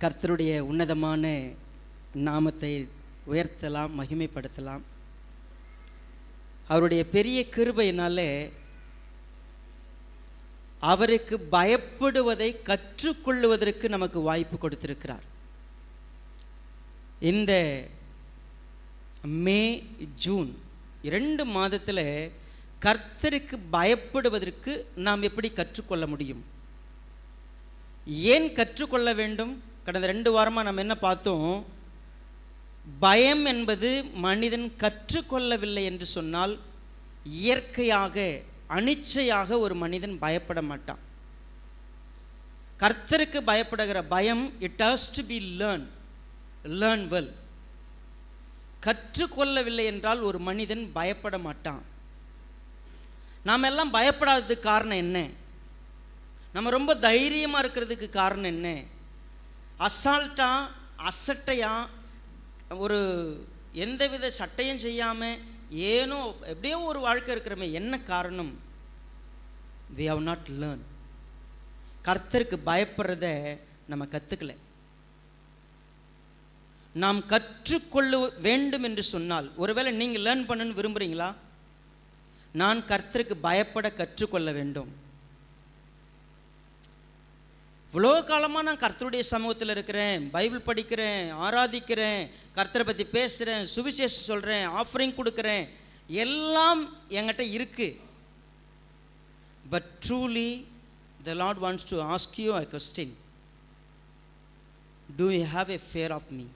கர்த்தருடைய உன்னதமான நாமத்தை உயர்த்தலாம், மகிமைப்படுத்தலாம். அவருடைய பெரிய கிருபையினாலே அவருக்கு பயப்படுவதை கற்றுக்கொள்வதற்கு நமக்கு வாய்ப்பு கொடுத்திருக்கிறார். இந்த மே ஜூன் 2 மாதத்தில் கர்த்தருக்கு பயப்படுவதற்கு நாம் எப்படி கற்றுக்கொள்ள முடியும்? ஏன் கற்றுக்கொள்ள வேண்டும்? கடந்த 2 வாரமாக நம்ம என்ன பார்த்தோம்? பயம் என்பது மனிதன் கற்றுக்கொள்ளவில்லை என்று சொன்னால் இயற்கையாக அனிச்சையாக ஒரு மனிதன் பயப்பட மாட்டான். கர்த்தருக்கு பயப்படுகிற பயம் it has to be learn well. கற்றுக்கொள்ளவில்லை என்றால் ஒரு மனிதன் பயப்பட மாட்டான். நாம் எல்லாம் பயப்படாததுக்கு காரணம் என்ன? நம்ம ரொம்ப தைரியமாக இருக்கிறதுக்கு காரணம் என்ன? அசட்டையாக ஒரு எந்தவித சட்டையும் செய்யாமல் ஏனோ எப்படியோ ஒரு வாழ்க்கை இருக்கிறமே, என்ன காரணம்? we have not learned. கர்த்தருக்கு பயப்படுறத நம்ம கற்றுக்கல. நாம் கற்றுக்கொள்ள வேண்டும் என்று சொன்னால், ஒருவேளை நீங்கள் லேர்ன் பண்ணணும்னு விரும்புகிறீங்களா? நான் கர்த்தருக்கு பயப்பட கற்றுக்கொள்ள வேண்டும். இவ்வளோ காலமாக நான் கர்த்தருடைய சமூகத்தில் இருக்கிறேன், பைபிள் படிக்கிறேன், ஆராதிக்கிறேன், கர்த்தரை பற்றி பேசுகிறேன், சுவிசேஷம் சொல்கிறேன், ஆஃபரிங் கொடுக்குறேன், எல்லாம் என்கிட்ட இருக்கு. But truly the Lord wants to ask you a question. Do you have a fear of me?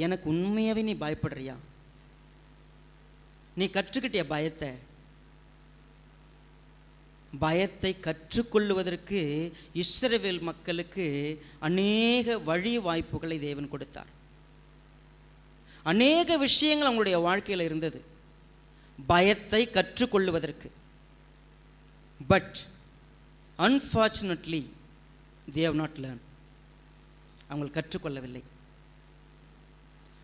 எனக்கு உண்மையாகவே நீ பயப்படுறியா? நீ கற்றுக்கிட்டிய பயத்தை கற்றுக்கொள்வதற்கு இஸ்ரவேல் மக்களுக்கு அநேக வழி வாய்ப்புகளை தேவன் கொடுத்தார். அநேக விஷயங்கள் அவங்களுடைய வாழ்க்கையில் இருந்தது பயத்தை கற்றுக்கொள்வதற்கு. But unfortunately they have not learned. அவங்க கற்றுக்கொள்ளவில்லை.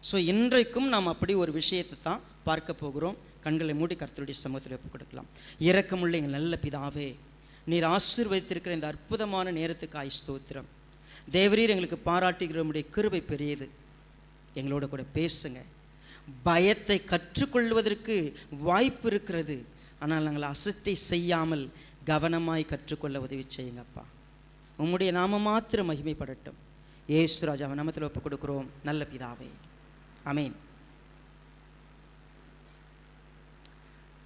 ஸோ இன்றைக்கும் நாம் அப்படி ஒரு விஷயத்தை தான் பார்க்க போகிறோம். கண்களை மூடி கர்த்தருடைய சமூகத்தில் ஒப்புக் கொடுக்கலாம். இரக்கமுள்ள எங்கள் நல்ல பிதாவே, நீர் ஆசீர்வதித்திருக்கிற இந்த அற்புதமான நேரத்துக்காய் ஸ்தோத்திரம். தேவரீர் எங்களுக்கு பாராட்டுகிற உம்முடைய கிருபை பெரியது. எங்களோட கூட பேசுங்க. பயத்தை கற்றுக்கொள்வதற்கு வாய்ப்பு இருக்கிறது, ஆனால் நாங்கள் அசட்டை செய்யாமல் கவனமாய் கற்றுக்கொள்ள உதவி செய்யுங்கப்பா. உம்முடைய நாம மாத்திரம் மகிமைப்படட்டும். இயேசு ராஜாவை நாமத்தில் ஒப்புக் கொடுக்கிறோம் நல்ல பிதாவே, ஆமென்.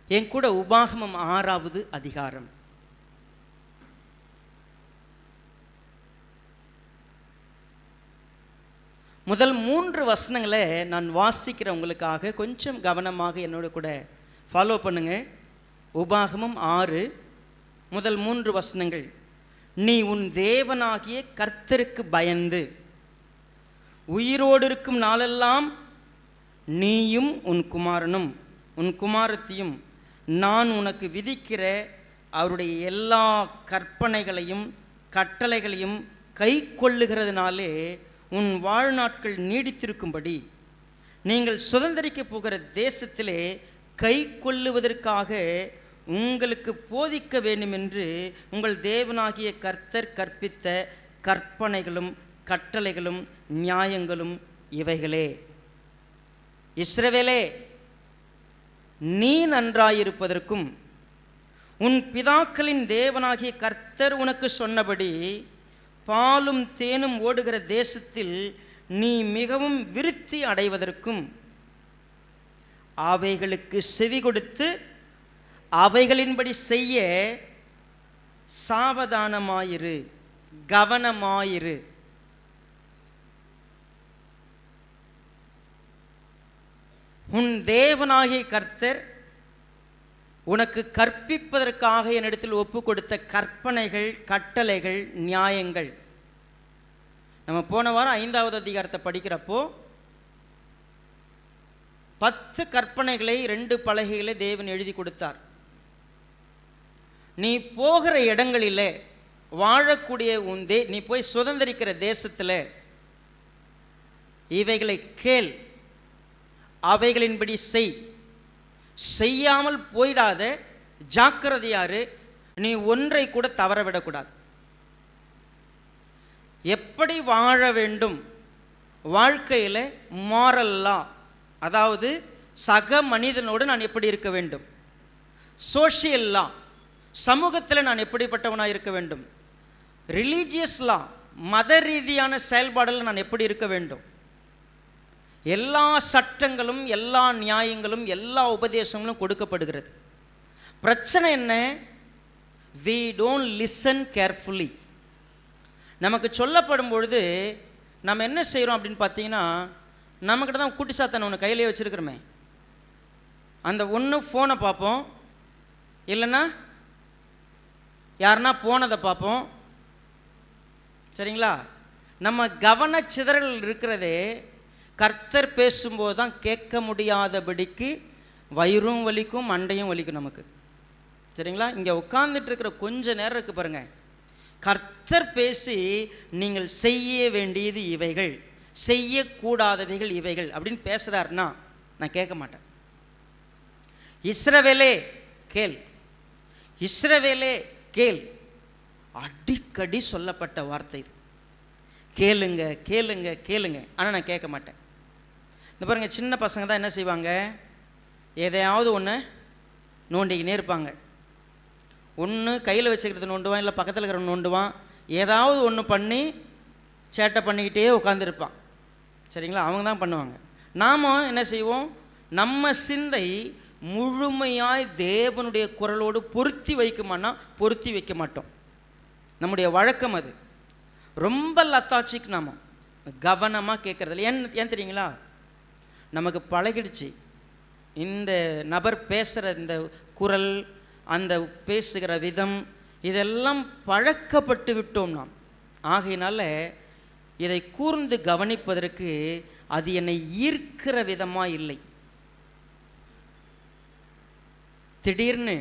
என் கூட உபாகமம் 6வது அதிகாரம். முதல் 3 வசனங்களை நான் வாசிக்கிறவங்களுக்காக கொஞ்சம் கவனமாக என்னோட கூட ஃபாலோ பண்ணுங்க. உபாகமம் 6 முதல் 3 வசனங்கள். நீ உன் தேவனாகிய கர்த்தருக்கு பயந்து உயிரோடு இருக்கும் நாளெல்லாம் நீயும் உன் குமாரனும் உன் குமாரத்தியும் நான் உனக்கு விதிக்கிற அவருடைய எல்லா கற்பனைகளையும் கட்டளைகளையும் கை கொள்ளுகிறதுனாலே உன் வாழ்நாட்கள் நீடித்திருக்கும்படி நீங்கள் சுதந்திரிக்க போகிற தேசத்திலே கை கொள்ளுவதற்காக உங்களுக்கு போதிக்க வேண்டும் என்று உங்கள் தேவனாகிய கர்த்தர் கற்பித்த கற்பனைகளும் கட்டளைகளும் நியாயங்களும் இவைகளே. இஸ்ரவேலே, நீ நன்றாயிருப்பதற்கும் உன் பிதாக்களின் தேவனாகிய கர்த்தர் உனக்கு சொன்னபடி பாலும் தேனும் ஓடுகிற தேசத்தில் நீ மிகவும் விருத்தி அடைவதற்கும் அவைகளுக்கு செவி கொடுத்து அவைகளின்படி செய்ய சாவதானமாயிரு, கவனமாயிரு. உன் தேவனாகிய கர்த்தர் உனக்கு கற்பிப்பதற்காக என்னிடத்தில் ஒப்பு கொடுத்த கற்பனைகள் கட்டளைகள் நியாயங்கள். நம்ம போன வாரம் 5வது அதிகாரத்தை படிக்கிறப்போ 10 கற்பனைகளை 2 பலகைகளை தேவன் எழுதி கொடுத்தார். நீ போகிற இடங்களிலே வாழக்கூடிய நீ போய் சுதந்திரிக்கிற தேசத்தில் இவைகளை கேள், அவைகளின்படி செய்யாமல் போயிடாத, ஜாக்கிரதையாரு. நீ ஒன்றை கூட தவற விடக்கூடாது. எப்படி வாழ வேண்டும், வாழ்க்கையில் மாரல்லா, அதாவது சக மனிதனோடு நான் எப்படி இருக்க வேண்டும், சோஷியல் லா, சமூகத்தில் நான் எப்படிப்பட்டவனாக இருக்க வேண்டும், ரிலீஜியஸ் லா, மத ரீதியான செயல்பாடில் நான் எப்படி இருக்க வேண்டும், எல்லா சட்டங்களும் எல்லா நியாயங்களும் எல்லா உபதேசங்களும் கொடுக்கப்படுகிறது. பிரச்சனை என்ன? we don't listen carefully. நமக்கு சொல்லப்படும் பொழுது நம்ம என்ன செய்கிறோம் அப்படின்னு பார்த்தீங்கன்னா, நம்மக்கிட்ட தான் குட்டி சாத்தான ஒன்று கையிலே வச்சுருக்கிறோமே, அந்த ஒன்று ஃபோனை பார்ப்போம், இல்லைன்னா யாருன்னா போனதை பார்ப்போம். சரிங்களா? நம்ம கவனச்சிதறல் இருக்கிறதே கர்த்தர் பேசும்போது தான் கேட்க முடியாதபடிக்கு வயிறும் வலிக்கும் மண்டையும் வலிக்கும் நமக்கு. சரிங்களா? இங்கே உட்கார்ந்துட்டு இருக்கிற கொஞ்ச நேரம் இருக்குது பாருங்கள், கர்த்தர் பேசி நீங்கள் செய்ய வேண்டியது இவைகள், செய்யக்கூடாதவைகள் இவைகள் அப்படின்னு பேசுகிறாருன்னா நான் கேட்க மாட்டேன். இஸ்ரவேலே கேள், இஸ்ரவேலே கேள், அடிக்கடி சொல்லப்பட்ட வார்த்தை இது. கேளுங்க கேளுங்க கேளுங்க, ஆனால் நான் கேட்க மாட்டேன். இந்த பாருங்கள், சின்ன பசங்க தான் என்ன செய்வாங்க, எதையாவது ஒன்று நோண்டிக்கினே இருப்பாங்க. ஒன்று கையில் வச்சுக்கிறது நோண்டுவான், இல்லை பக்கத்தில் இருக்கிற நோண்டுவான், ஏதாவது ஒன்று பண்ணி சேட்டை பண்ணிக்கிட்டே உட்காந்துருப்பான். சரிங்களா? அவங்க தான் பண்ணுவாங்க. நாம் என்ன செய்வோம், நம்ம சிந்தை முழுமையாய் தேவனுடைய குரலோடு பொருத்தி வைக்குமானா பொருத்தி வைக்க மாட்டோம். நம்முடைய வழக்கம் அது. ரொம்ப லத்தாச்சிக்கு நாம் கவனமாக கேட்குறதில்ல. ஏன் தெரியுங்களா? நமக்கு பழகிடுச்சு இந்த நபர் பேசுகிற இந்த குரல், அந்த பேசுகிற விதம், இதெல்லாம் பழக்கப்பட்டு விட்டோம் நாம். ஆகையினால இதை கூர்ந்து கவனிப்பதற்கு அது என்னை ஈர்க்கிற விதமாக இல்லை. திடீர்னு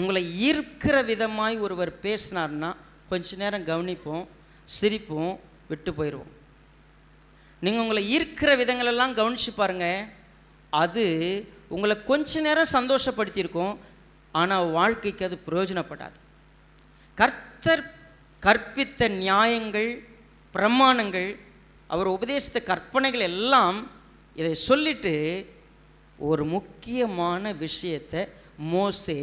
உங்களை ஈர்க்கிற விதமாய் ஒருவர் பேசினார்னா கொஞ்ச நேரம் கவனிப்போம், சிரிப்போம், விட்டு போயிடுவோம். நீங்கள் உங்களை ஈர்க்கிற விதங்களெல்லாம் கவனித்து பாருங்கள், அது உங்களை கொஞ்ச நேரம் சந்தோஷப்படுத்தியிருக்கும், ஆனால் வாழ்க்கைக்கு அது பிரயோஜனப்படாது. கர்த்தர் கற்பித்த நியாயங்கள், பிரமாணங்கள், அவர் உபதேசித்த கற்பனைகள் எல்லாம் இதை சொல்லிட்டு ஒரு முக்கியமான விஷயத்தை மோசே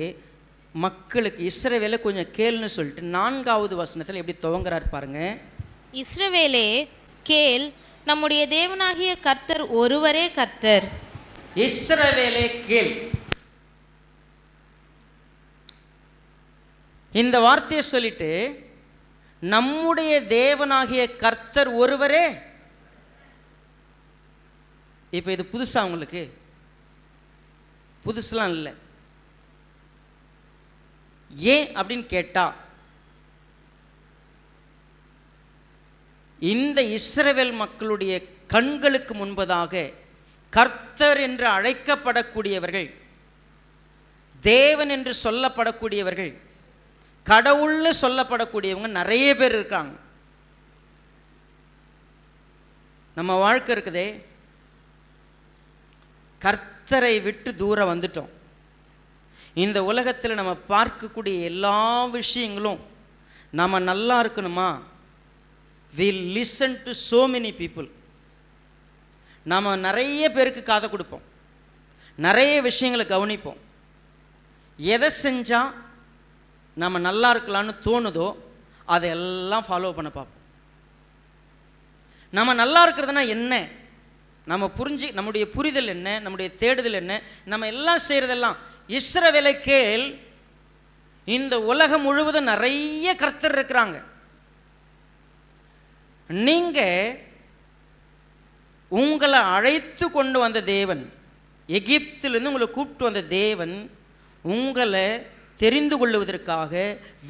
மக்களுக்கு, இஸ்ரவேலை கொஞ்சம் கேள்னு சொல்லிட்டு 4வது வசனத்தில் எப்படி துவங்குறார் பாருங்க. இஸ்ரவேலே கேள், நம்முடைய தேவனாகிய கர்த்தர் ஒருவரே கர்த்தர். இஸ்ரவேலே கேள். இந்த வார்த்தையை சொல்லிட்டு நம்முடைய தேவனாகிய கர்த்தர் ஒருவரே. இப்போ இது புதுசா? உங்களுக்கு புதுசுலாம் இல்லை. ஏன் அப்படின்னு கேட்டா, இந்த இஸ்ரவேல் மக்களுடைய கண்களுக்கு முன்பதாக கர்த்தர் என்று அழைக்கப்படக்கூடியவர்கள், தேவன் என்று சொல்லப்படக்கூடியவர்கள், கடவுள்னு சொல்லப்படக்கூடியவங்க நிறைய பேர் இருக்காங்க. நம்ம வாழ்க்கை இருக்குதே, கர்த்தரை விட்டு தூரம் வந்துட்டோம். இந்த உலகத்தில் நம்ம பார்க்கக்கூடிய எல்லா விஷயங்களும் நம்ம நல்லா இருக்கணுமா, we listen to so many people. நாம் நிறைய பேருக்கு காதை கொடுப்போம், நிறைய விஷயங்களை கவனிப்போம். எதை செஞ்சால் நம்ம நல்லா இருக்கலான்னு தோணுதோ அதையெல்லாம் ஃபாலோ பண்ண பார்ப்போம். நம்ம நல்லா இருக்கிறதுனா என்ன, நம்முடைய புரிதல் என்ன, நம்முடைய தேடுதல் என்ன, நம்ம எல்லாம் செய்கிறதெல்லாம். இஸ்ரவேலை கேள், இந்த உலகம் முழுவதும் நிறைய கர்த்தர் இருக்கிறாங்க. நீங்க உங்களை அழைத்து கொண்டு வந்த தேவன், எகிப்திலிருந்து உங்களை கூப்பிட்டு வந்த தேவன், உங்களை தெரிந்து கொள்வதற்காக,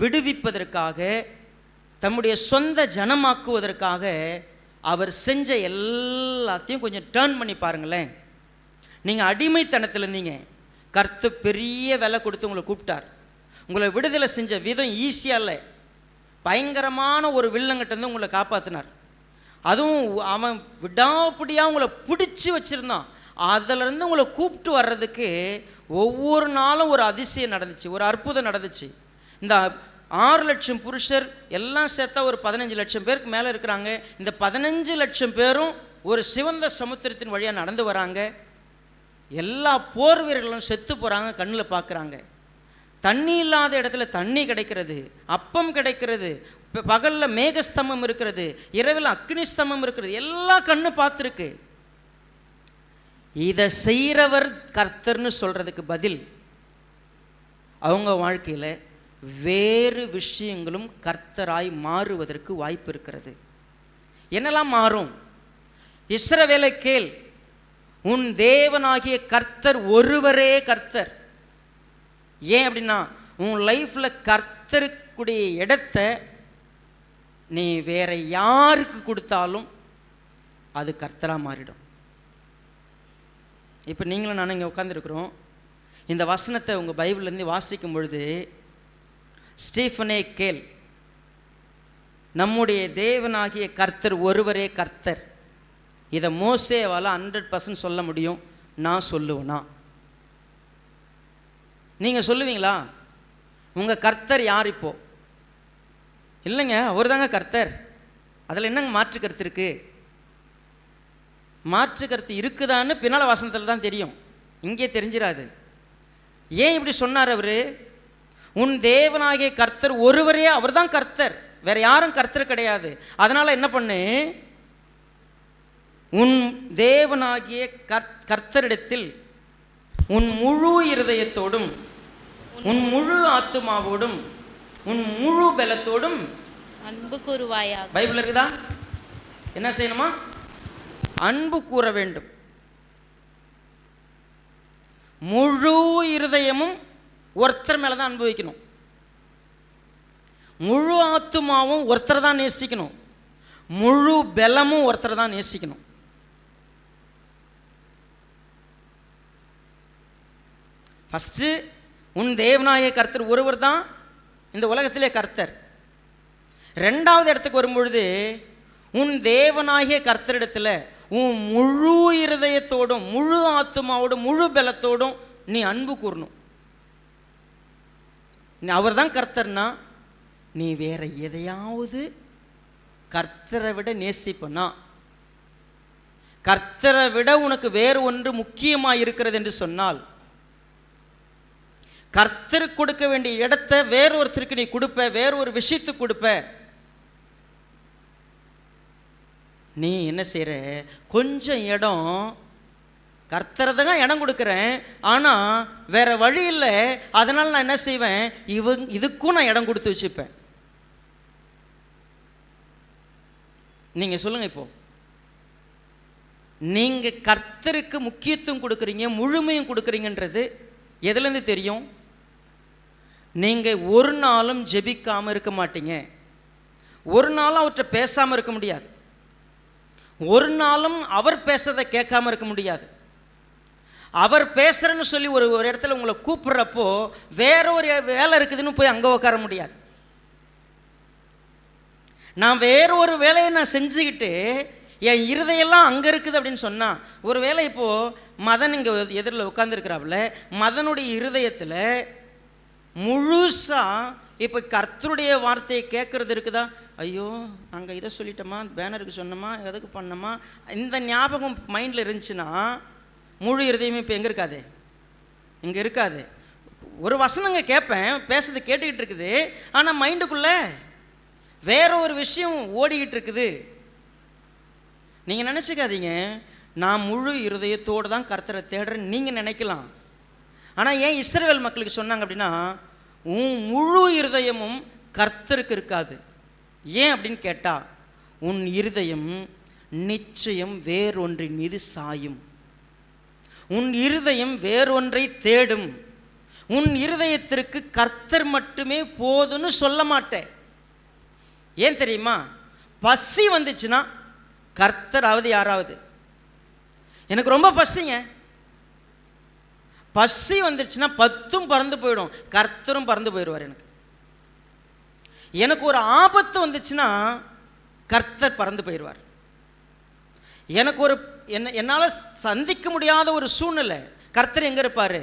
விடுவிப்பதற்காக, தம்முடைய சொந்த ஜனமாக்குவதற்காக அவர் செஞ்ச எல்லாத்தையும் கொஞ்சம் டேர்ன் பண்ணி பாருங்களேன். நீங்கள் அடிமைத்தனத்தில் இருந்தீங்க, கர்த்தர் பெரிய விலை கொடுத்து உங்களை கூப்பிட்டார். உங்களை விடுதலை செஞ்ச விதம் ஈஸியாக இல்லை, பயங்கரமான ஒரு வில்லங்கிட்டேருந்து உங்களை காப்பாற்றினார். அதுவும் அவன் விடாப்படியாக உங்களை பிடிச்சி வச்சுருந்தான். அதிலிருந்து உங்களை கூப்பிட்டு வர்றதுக்கு ஒவ்வொரு நாளும் ஒரு அதிசயம் நடந்துச்சு, ஒரு அற்புதம் நடந்துச்சு. இந்த 6 லட்சம் புருஷர் எல்லாம் சேர்த்தா ஒரு 15 லட்சம் பேருக்கு மேலே இருக்கிறாங்க. இந்த 15 லட்சம் பேரும் ஒரு சிவந்த சமுத்திரத்தின் வழியாக நடந்து வராங்க. எல்லா போர் வீரர்களும் செத்து போகிறாங்க, கண்ணில் பார்க்குறாங்க. தண்ணி இல்லாத இடத்துல தண்ணி கிடைக்கிறது, அப்பம் கிடைக்கிறது, பகலில் மேகஸ்தம்பம் இருக்கிறது, இரவில் அக்னி ஸ்தம்பம் இருக்கிறது, எல்லாம் கண்ணு பார்த்துருக்கு. இதை செய்கிறவர் கர்த்தர்னு சொல்கிறதுக்கு பதில் அவங்க வாழ்க்கையில் வேறு விஷயங்களும் கர்த்தராய் மாறுவதற்கு வாய்ப்பு இருக்கிறது. என்னெல்லாம் மாறும்? இஸ்ரவேலை கேள், உன் தேவனாகிய கர்த்தர் ஒருவரே கர்த்தர். ஏன் அப்படின்னா, உன் லைஃப்பில் கர்த்தருக்குடைய இடத்தை நீ வேற யாருக்கு கொடுத்தாலும் அது கர்த்தராக மாறிடும். இப்போ நீங்களும் நானும் இங்கே உட்காந்துருக்குறோம். இந்த வசனத்தை உங்கள் பைபிள்லேருந்து வாசிக்கும் பொழுது, ஸ்டீஃபனே கேள், நம்முடைய தேவனாகிய கர்த்தர் ஒருவரே கர்த்தர். இதை மோசேவால் 100% சொல்ல முடியும். நான் சொல்லுவேனா? நீங்கள் சொல்லுவீங்களா? உங்கள் கர்த்தர் யார்? இப்போ இல்லைங்க, அவர் தாங்க கர்த்தர். அதில் என்னங்க மாற்று கருத்து இருக்குது? மாற்று கருத்து இருக்குதான்னு பின்னால் வசனத்தில் தான் தெரியும், இங்கே தெரிஞ்சிடாது. ஏன் இப்படி சொன்னார் அவர்? உன் தேவனாகிய கர்த்தர் ஒருவரே, அவர் தான் கர்த்தர், வேற யாரும் கர்த்தர் கிடையாது. அதனால் என்ன பண்ணு, உன் தேவனாகிய கர்த்தரிடத்தில் உன் முழு இருதயத்தோடும், உன் முழு ஆத்துமாவோடும், உன் முழு பலத்தோடும் அன்பு கூறுவாயாக. பைபிள் இருக்குதா? என்ன செய்யணுமா? அன்பு கூற வேண்டும். முழு இருதயமும் ஒருத்தர் மேலே தான் அன்பு வைக்கணும். முழு ஆத்துமாவும் ஒருத்தர் தான் நேசிக்கணும். முழு பலமும் ஒருத்தர் தான் நேசிக்கணும். ஃபஸ்ட்டு உன் தேவனாகிய கர்த்தர் ஒருவர் தான் இந்த உலகத்திலே கர்த்தர். ரெண்டாவது இடத்துக்கு வரும்பொழுது, உன் தேவனாகிய கர்த்தரிடத்தில் உன் முழு இருதயத்தோடும், முழு ஆத்துமாவோடும், முழு பலத்தோடும் நீ அன்பு கூறணும். அவர் தான் கர்த்தர்னா, நீ வேற எதையாவது கர்த்தரை விட நேசிப்பனா, கர்த்தரை விட உனக்கு வேறு ஒன்று முக்கியமாக இருக்கிறது என்று சொன்னால், கர்த்தருக்கு கொடுக்க வேண்டிய இடத்தை வேறொருத்தருக்கு நீ கொடுப்ப, வேற ஒரு விஷயத்துக்கு கொடுப்ப. நீ என்ன செய்கிற? கொஞ்சம் இடம் கர்த்தரை தான் இடம் கொடுக்குறேன், ஆனால் வேற வழி இல்லை, அதனால் நான் என்ன செய்வேன், இதுக்கும் நான் இடம் கொடுத்து வச்சுப்பேன். நீங்கள் சொல்லுங்கள், இப்போ நீங்கள் கர்த்தருக்கு முக்கியத்துவம் கொடுக்குறீங்க, முழுமையும் கொடுக்குறீங்கன்றது எதுலேருந்து தெரியும்? நீங்கள் ஒரு நாளும் ஜெபிக்காமல் இருக்க மாட்டீங்க, ஒரு நாளும் அவர்கிட்ட பேசாமல் இருக்க முடியாது, ஒரு நாளும் அவர் பேசுறதை கேட்காம இருக்க முடியாது. அவர் பேசுறேன்னு சொல்லி ஒரு இடத்துல உங்களை கூப்பிட்றப்போ வேற ஒரு வேலை இருக்குதுன்னு போய் அங்கே உட்கார முடியாது. நான் வேற ஒரு வேலையை நான் செஞ்சுக்கிட்டு என் இருதையெல்லாம் அங்கே இருக்குது அப்படின்னு சொன்னால், ஒரு வேளை இப்போது மதன் இங்கே எதிரில் உட்காந்துருக்கிறாப்புல, மதனுடைய இருதயத்தில் முழுசாக இப்போ கர்த்தருடைய வார்த்தையை கேட்குறது இருக்குதா? ஐயோ அங்கே இதை சொல்லிட்டோமா, பேனருக்கு சொன்னோமா, எதுக்கு பண்ணோமா, இந்த ஞாபகம் மைண்டில் இருந்துச்சுன்னா முழு இருதயமே இப்போ எங்கே இருக்காது? இங்கே இருக்காது. ஒரு வசனங்க கேட்பேன், பேசுறது கேட்டுக்கிட்டு இருக்குது, ஆனால் மைண்டுக்குள்ளே வேற ஒரு விஷயம் ஓடிக்கிட்டு இருக்குது. நீங்கள் நினச்சிக்காதீங்க நான் முழு இருதயத்தோடு தான் கர்த்தரை தேடுறேன்னு நீங்கள் நினைக்கலாம். ஆனால் ஏன் இஸ்ரவேல் மக்களுக்கு சொன்னாங்க அப்படின்னா, உன் முழு இருதயமும் கர்த்தருக்கு இருக்காது. ஏன் அப்படின்னு கேட்டால், உன் இருதயம் நிச்சயம் வேறொன்றின் மீது சாயும், உன் இருதயம் வேறொன்றை தேடும், உன் இருதயத்திற்கு கர்த்தர் மட்டுமே போதுன்னு சொல்ல மாட்டேன். ஏன் தெரியுமா? பசி வந்துச்சுன்னா கர்த்தராவது யாராவது, எனக்கு ரொம்ப பசிங்க, பசி வந்துச்சுன்னா 10 பறந்து போயிடும், கர்த்தரும் பறந்து போயிடுவார். எனக்கு ஒரு ஆபத்து வந்துச்சுன்னா கர்த்தர் பறந்து போயிடுவார். எனக்கு ஒரு என்னால் சந்திக்க முடியாத ஒரு சூழ்நிலை, கர்த்தர் எங்கே இருப்பார்?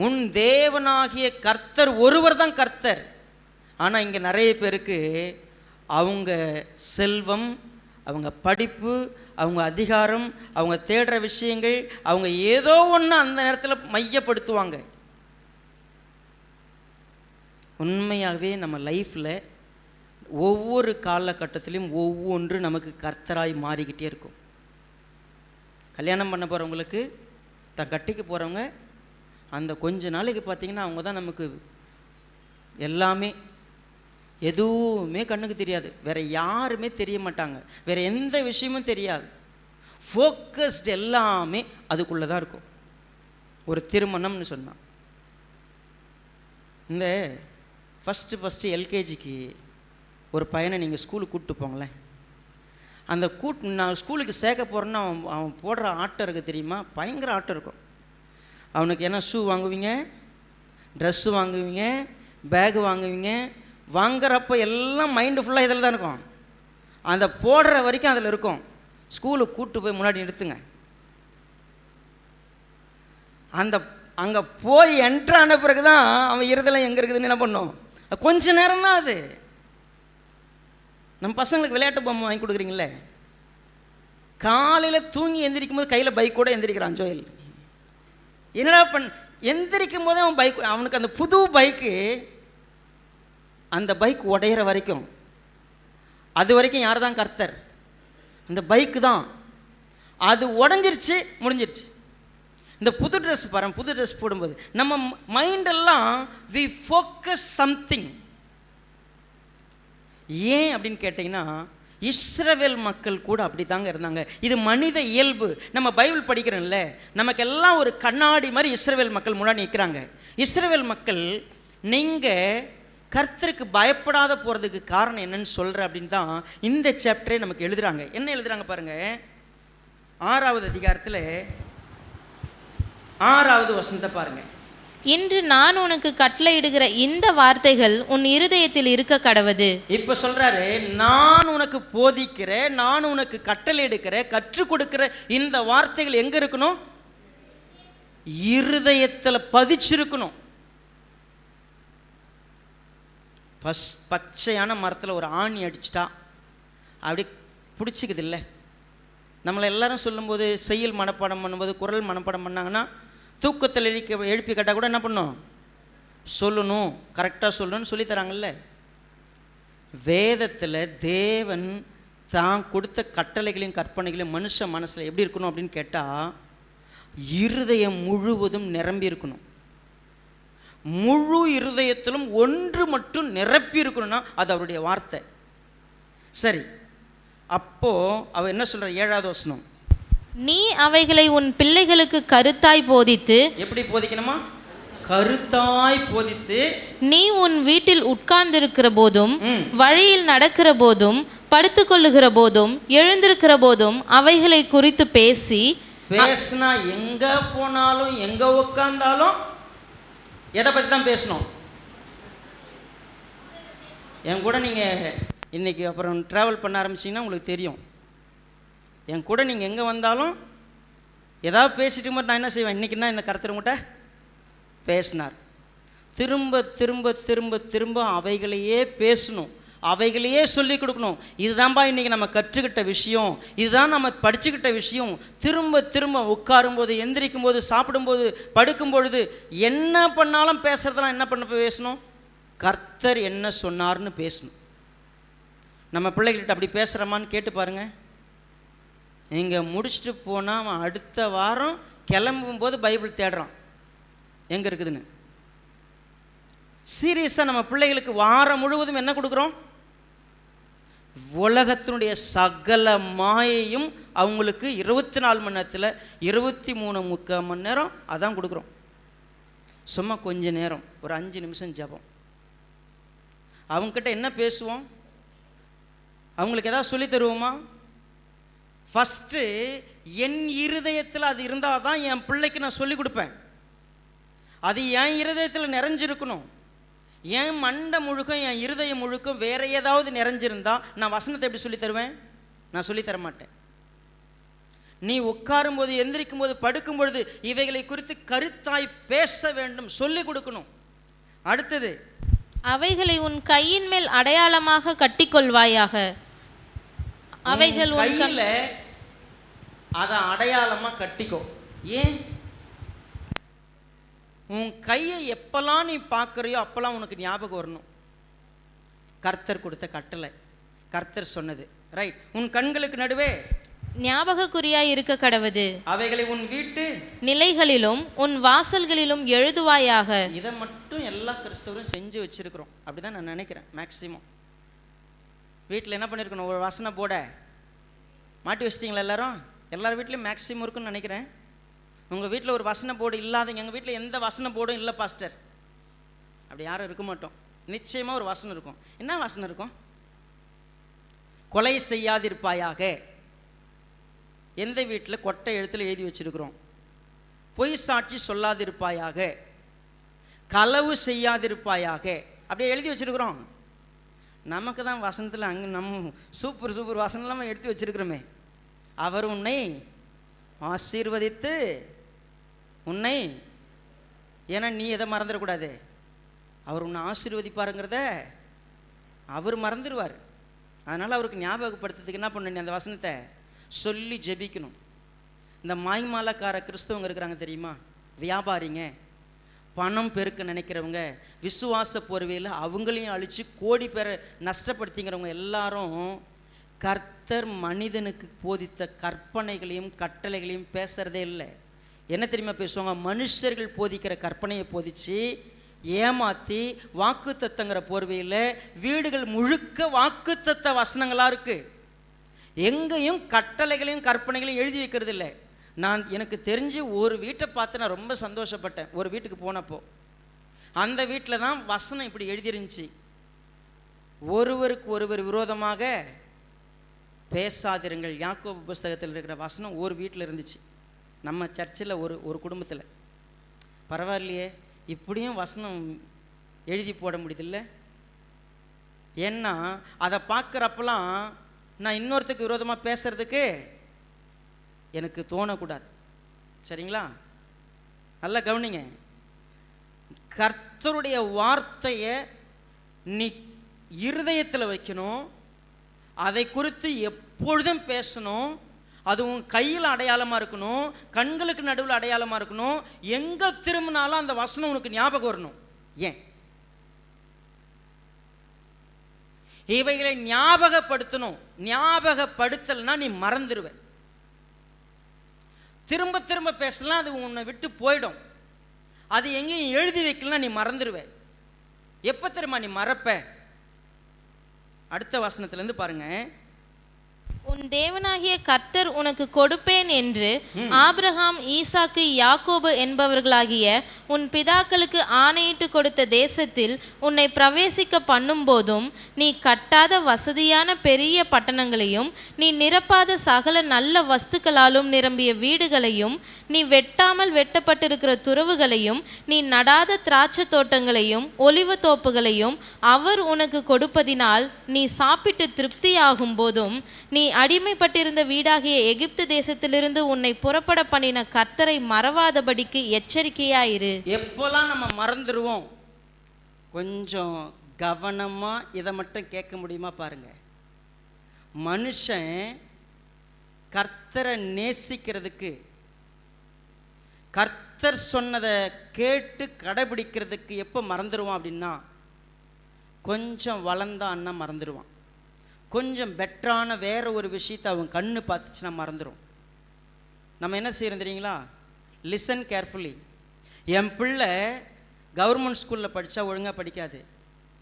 உன் தேவனாகிய கர்த்தர் ஒருவர் தான் கர்த்தர். ஆனால் இங்கே நிறைய பேருக்கு அவங்க செல்வம், அவங்க படிப்பு, அவங்க அதிகாரம், அவங்க தேடுற விஷயங்கள், அவங்க ஏதோ ஒன்று அந்த நேரத்தில் மையப்படுத்துவாங்க. உண்மையாகவே நம்ம லைஃப்பில் ஒவ்வொரு காலகட்டத்திலையும் ஒவ்வொன்று நமக்கு கர்த்தராய் மாறிக்கிட்டே இருக்கும். கல்யாணம் பண்ண போகிறவங்களுக்கு, தான் கட்டிக்கு போகிறவங்க, அந்த கொஞ்ச நாளைக்கு பார்த்திங்கன்னா அவங்க தான் நமக்கு எல்லாமே. எதுவுமே கண்ணுக்கு தெரியாது, வேறு யாருமே தெரிய மாட்டாங்க, வேறு எந்த விஷயமும் தெரியாது. ஃபோக்கஸ்டு எல்லாமே அதுக்குள்ளே தான் இருக்கும். ஒரு திருமணம்னு சொன்னான், இந்த ஃபஸ்ட்டு எல்கேஜிக்கு ஒரு பையனை நீங்கள் ஸ்கூலுக்கு கூப்பிட்டு போங்களேன். அந்த நான் ஸ்கூலுக்கு சேர்க்க போகிறேன்னா அவன் போடுற ஆட்டம் இருக்குது தெரியுமா, பயங்கர ஆட்டம் இருக்கும். அவனுக்கு என்ன ஷூ வாங்குவீங்க, ட்ரெஸ்ஸு வாங்குவீங்க, பேகு வாங்குவீங்க. வாங்குறப்போ எல்லாம் மைண்டு ஃபுல்லாக இதில் தான் இருக்கும். அந்த போடுற வரைக்கும் அதில் இருக்கும். ஸ்கூலுக்கு கூப்பிட்டு போய் முன்னாடி நிறுத்துங்க. அந்த அங்கே போய் என்ட்ரான பிறகு தான் அவன் இருதெல்லாம் எங்கே இருக்குதுன்னு என்ன பண்ணும். கொஞ்ச நேரம் தான் அது. நம்ம பசங்களுக்கு விளையாட்டு பொம்மை வாங்கி கொடுக்குறீங்களே, காலையில் தூங்கி எந்திரிக்கும் போது கையில் பைக்கோடு எந்திரிக்கிறான் ஜோயல். என்னடா எந்திரிக்கும் போதே அவன் பைக், அவனுக்கு அந்த புது பைக்கு, அந்த பைக் உடையிற வரைக்கும், அது வரைக்கும் யார் தான் கர்த்தர்? அந்த பைக்கு தான். அது உடஞ்சிருச்சு, முடிஞ்சிருச்சு. இந்த புது ட்ரெஸ் பாருங்க, புது ட்ரெஸ் போடும்போது நம்ம மைண்டெல்லாம் வி ஃபோக்கஸ் சம்திங். ஏன் அப்படின்னு கேட்டிங்கன்னா, இஸ்ரவேல் மக்கள் கூட அப்படி தாங்க இருந்தாங்க. இது மனித இயல்பு. நம்ம பைபிள் படிக்கிறோம்ல, நமக்கெல்லாம் ஒரு கண்ணாடி மாதிரி இஸ்ரவேல் மக்கள் முன்னாடி நிற்கிறாங்க. இஸ்ரவேல் மக்கள், நீங்கள் கர்த்தருக்கு பயப்படாத போகிறதுக்கு காரணம் என்னன்னு சொல்கிற அப்படின்னு தான் இந்த சாப்டரே நமக்கு எழுதுகிறாங்க. என்ன எழுதுகிறாங்க பாருங்கள், 6வது அதிகாரத்தில் 6வது வசனத்தை பாருங்க. இன்று நான் உனக்கு கட்டளையிடுகிற இந்த வார்த்தைகள் உன் இருதயத்தில் இருக்க கடவது. இப்ப சொல்றாரு, நான் உனக்கு போதிக்கிற, நான் உனக்கு கட்டளையிடுகிற, கற்றுக் கொடுக்கிற இந்த வார்த்தைகள் எங்க இருக்கணும்? இருதயத்தில் பதிச்சிருக்கணும். பச்சையான மரத்தில் ஒரு ஆணி அடிச்சிட்டா அப்படி பிடிச்சிக்குது இல்லை? நம்மளை எல்லாரும் சொல்லும்போது, செய்யுள் மனப்பாடம் பண்ணும்போது, குரல் மனப்பாடம் பண்ணாங்கன்னா, தூக்கத்தில் எழுப்பி கேட்டால் கூட என்ன பண்ணும்? சொல்லணும், கரெக்டாக சொல்லணும்னு சொல்லித்தராங்கல்ல. வேதத்தில் தேவன் தான் கொடுத்த கட்டளைகளையும் கற்பனைகளையும் மனுஷ மனசில் எப்படி இருக்கணும் அப்படின்னு கேட்டால், இருதயம் முழுவதும் நிரம்பி இருக்கணும். முழு இருதயத்திலும் ஒன்று மட்டும் நிரப்பி இருக்கணும்னா அது அவருடைய வார்த்தை. சரி, அப்போ அவ என்ன சொல்ற? 7வது வசனம், நீ அவைகளை உன் பிள்ளைகளுக்கு கருத்தாய் போதித்து. எப்படி போதிக்கணுமா? கருத்தாய் போதித்து. நீ உன் வீட்டில் உட்கார்ந்திருக்கிற போதும், வழியில் நடக்கிற போதும், படுத்துக்கொள்ளுகிற போதும், எழுந்திருக்கிற போதும் அவைகளை குறித்து பேசினா, எங்க போனாலும் எங்க உட்கார்ந்தாலும் எதை பற்றி தான் பேசணும்? என் கூட நீங்கள் இன்றைக்கி அப்புறம் ட்ராவல் பண்ண ஆரம்பிச்சிங்கன்னா உங்களுக்கு தெரியும். என் கூட நீங்கள் எங்கே வந்தாலும் ஏதாவது பேசிட்டு மட்டும் நான் என்ன செய்வேன்? இன்றைக்கின்னா என்ன கருத்துருங்கிட்ட பேசினார். திரும்ப திரும்ப திரும்ப திரும்ப அவைகளையே பேசணும், அவைகளையே சொல்லி கொடுக்கணும். இதுதான்பா இன்றைக்கி நம்ம கற்றுக்கிட்ட விஷயம், இதுதான் நம்ம படிச்சுக்கிட்ட விஷயம். திரும்ப திரும்ப உட்காரும்போது, எந்திரிக்கும் போது, சாப்பிடும்போது, படுக்கும் பொழுது, என்ன பண்ணாலும் பேசுகிறதெல்லாம் என்ன பண்ண பேசணும்? கர்த்தர் என்ன சொன்னார்னு பேசணும். நம்ம பிள்ளைகிட்ட அப்படி பேசுகிறோமான்னு கேட்டு பாருங்கள். இங்கே முடிச்சுட்டு போனால் அவன் அடுத்த வாரம் கிளம்பும்போது பைபிள் தேடுறான் எங்கே இருக்குதுன்னு. சீரியஸாக நம்ம பிள்ளைகளுக்கு வாரம் முழுவதும் என்ன கொடுக்குறோம்? உலகத்தினுடைய சகல மாயையும் அவங்களுக்கு 24 மணி நேரத்தில் 23 மணி நேரம் அதான் கொடுக்குறோம். சும்மா கொஞ்ச நேரம் ஒரு 5 நிமிஷம் ஜெபம். அவங்கக்கிட்ட என்ன பேசுவோம்? அவங்களுக்கு ஏதாவது சொல்லி தருவோமா? ஃபஸ்ட்டு என் இருதயத்தில் அது இருந்தால் தான் என் பிள்ளைக்கு நான் சொல்லி கொடுப்பேன். அது என் இருதயத்தில் நிறைஞ்சிருக்கணும். என் மண்டை முழுக்கம், என் இருதயம் முழுக்கம் வேற ஏதாவது நிறைஞ்சிருந்தா நான் வசனத்தை எப்படி சொல்லி தருவேன்? நான் சொல்லி தர மாட்டேன். நீ உட்காரும் போது, எந்திரிக்கும் போது, படுக்கும் பொழுது இவைகளை குறித்து கருத்தாய் பேச வேண்டும், சொல்லிக் கொடுக்கணும். அடுத்தது, அவைகளை உன் கையின் மேல் அடையாளமாக கட்டிக்கொள்வாயாக. அவைகள் உன் கையில அதை அடையாளமா கட்டிக்கோ. ஏன்? உன் கையை எப்பெல்லாம் நீ பார்க்கறியோ அப்பெல்லாம் உனக்கு ஞாபகம் வரணும். கர்த்தர் கொடுத்த கட்டளை, கர்த்தர் சொன்னது. ரைட். உன் கண்களுக்கு நடுவே ஞாபகக்குறியாய் இருக்க கடவது. அவைகளை உன் வீட்டு நிலைகளிலும் உன் வாசல்களிலும் எழுதுவாயாக. இதை மட்டும் எல்லா கிறிஸ்தவரும் செஞ்சு வச்சிருக்கிறோம். அப்படிதான் நான் நினைக்கிறேன். மேக்சிமம் வீட்டில் என்ன பண்ணியிருக்கணும், ஒரு வசன போட மாட்டி வச்சிட்டிங்களா எல்லாரும்? எல்லார் வீட்லையும் மேக்சிமம் இருக்குன்னு நினைக்கிறேன். உங்கள் வீட்டில் ஒரு வசன போர்டு இல்லாதங்க, எங்கள் வீட்டில் எந்த வசன போர்டும் இல்லை பாஸ்டர், அப்படி யாரும் இருக்க மாட்டோம். நிச்சயமாக ஒரு வசனம் இருக்கும். என்ன வசனம் இருக்கும்? கொலை செய்யாதிருப்பாயாக. எந்த வீட்டில் கொட்டை எழுத்தில் எழுதி வச்சிருக்கிறோம்? பொய் சாட்சி சொல்லாதிருப்பாயாக, களவு செய்யாதிருப்பாயாக, அப்படியே எழுதி வச்சிருக்கிறோம். நமக்கு தான் வசனத்தில் அங்கே நம்ம சூப்பர் சூப்பர் வசனம்லாம் எடுத்து வச்சிருக்கிறோமே. அவர் உன்னை ஆசீர்வதித்து உன்னை, ஏன்னா நீ எதை மறந்துடக்கூடாது, அவர் உன்னை ஆசீர்வதிப்பாருங்கிறத அவர் மறந்துடுவார். அதனால் அவருக்கு ஞாபகப்படுத்துறதுக்கு என்ன பண்ணணும், அந்த வசனத்தை சொல்லி ஜெபிக்கணும். இந்த மாய்மாலக்கார கிறிஸ்தவங்க இருக்கிறாங்க தெரியுமா, வியாபாரிங்க, பணம் பெருக்க நினைக்கிறவங்க, விசுவாச போர்வையில் அவங்களையும் அழித்து கோடி பேரை நஷ்டப்படுத்திங்கிறவங்க எல்லாரும் கர்த்தர் மனிதனுக்கு போதித்த கற்பனைகளையும் கட்டளைகளையும் பேசுகிறதே இல்லை. என்ன தெரியுமா பேசுவாங்க? மனுஷர்கள் போதிக்கிற கற்பனையை போதிச்சு ஏமாற்றி வாக்குத்தத்தங்கிற போர்வையில் வீடுகள் முழுக்க வாக்குத்தத்த வசனங்களாக இருக்குது. எங்கேயும் கட்டளைகளையும் கற்பனைகளையும் எழுதி வைக்கிறது இல்லை. நான் எனக்கு தெரிஞ்சு ஒரு வீட்டை பார்த்து நான் ரொம்ப சந்தோஷப்பட்டேன். ஒரு வீட்டுக்கு போனப்போ அந்த வீட்டில் தான் வசனம் இப்படி எழுதிருந்துச்சு, ஒருவருக்கு ஒருவர் விரோதமாக பேசாதிருங்கள். யாக்கோபு புஸ்தகத்தில் இருக்கிற வசனம் ஒரு வீட்டில் இருந்துச்சு, நம்ம சர்ச்சில் ஒரு குடும்பத்தில். பரவாயில்லையே, இப்படியும் வசனம் எழுதி போட முடியுதில்ல. ஏன்னா அதை பார்க்குறப்பெல்லாம் நான் இன்னொருத்துக்கு விரோதமாக பேசுறதுக்கு எனக்கு தோணக்கூடாது. சரிங்களா? நல்லா கவனிங்க. கர்த்தருடைய வார்த்தையை நீ இருதயத்தில் வைக்கணும், அதை குறித்து எப்பொழுதும் பேசணும். அது உன் கையில் அடையாளமாக இருக்கணும், கண்களுக்கு நடுவில் அடையாளமாக இருக்கணும். எங்கே திரும்பினாலும் அந்த வசனம் உனக்கு ஞாபகம் வரணும். ஏன்? இவைகளை ஞாபகப்படுத்தணும். ஞாபகப்படுத்தலைன்னா நீ மறந்துடுவ. திரும்ப திரும்ப பேசலாம், அது உன்னை விட்டு போயிடும். அது எங்கேயும் எழுதி வைக்கலாம், நீ மறந்துடுவ. எப்போ தெரியுமா நீ மறப்ப? அடுத்த வசனத்திலேருந்து பாருங்க. உன் தேவனாகிய கர்த்தர் உனக்கு கொடுப்பேன் என்று ஆபிரகாம், ஈசாக்கு, யாக்கோபு என்பவர்களாகிய உன் பிதாக்களுக்கு ஆணையிட்டு கொடுத்த தேசத்தில் உன்னை பிரவேசிக்க பண்ணும் போதும் நீ கட்டாத வசதியான பெரிய பட்டணங்களையும் நீ நிரப்பாத சகல நல்ல வஸ்துக்களாலும் நிரம்பிய வீடுகளையும் நீ வெட்டாமல் வெட்டப்பட்டிருக்கிற துறவுகளையும் நீ நடாத திராட்சை தோட்டங்களையும் ஒலிவ தோப்புகளையும் அவர் உனக்கு கொடுப்பதினால் நீ சாப்பிட்டு திருப்தியாகும் போதும் நீ அடிமைப்பட்டிருந்த வீடாகிய எகிப்து தேசத்திலிருந்து உன்னை புறப்பட பண்ணின கர்த்தரை மறவாதபடிக்கு எச்சரிக்கையாயிரு. எப்போல்லாம் நம்ம மறந்துடுவோம். கொஞ்சம் கவனமா இதை மட்டும் கேட்க முடியுமா பாருங்க. மனுஷன் கர்த்தரை நேசிக்கிறதுக்கு, கர்த்தர் சொன்னதை கேட்டு கடைபிடிக்கிறதுக்கு எப்போ மறந்துடுவான் அப்படின்னா, கொஞ்சம் வளர்ந்தான்னா மறந்துடுவான். கொஞ்சம் பெட்டரான வேற ஒரு விஷயத்தை அவன் கண்ணு பார்த்துச்சுன்னா மறந்துடும். நம்ம என்ன செய்யறோம் தெரியுங்களா? Listen carefully. என் பிள்ளை கவர்மெண்ட் ஸ்கூலில் படித்தா ஒழுங்காக படிக்காது.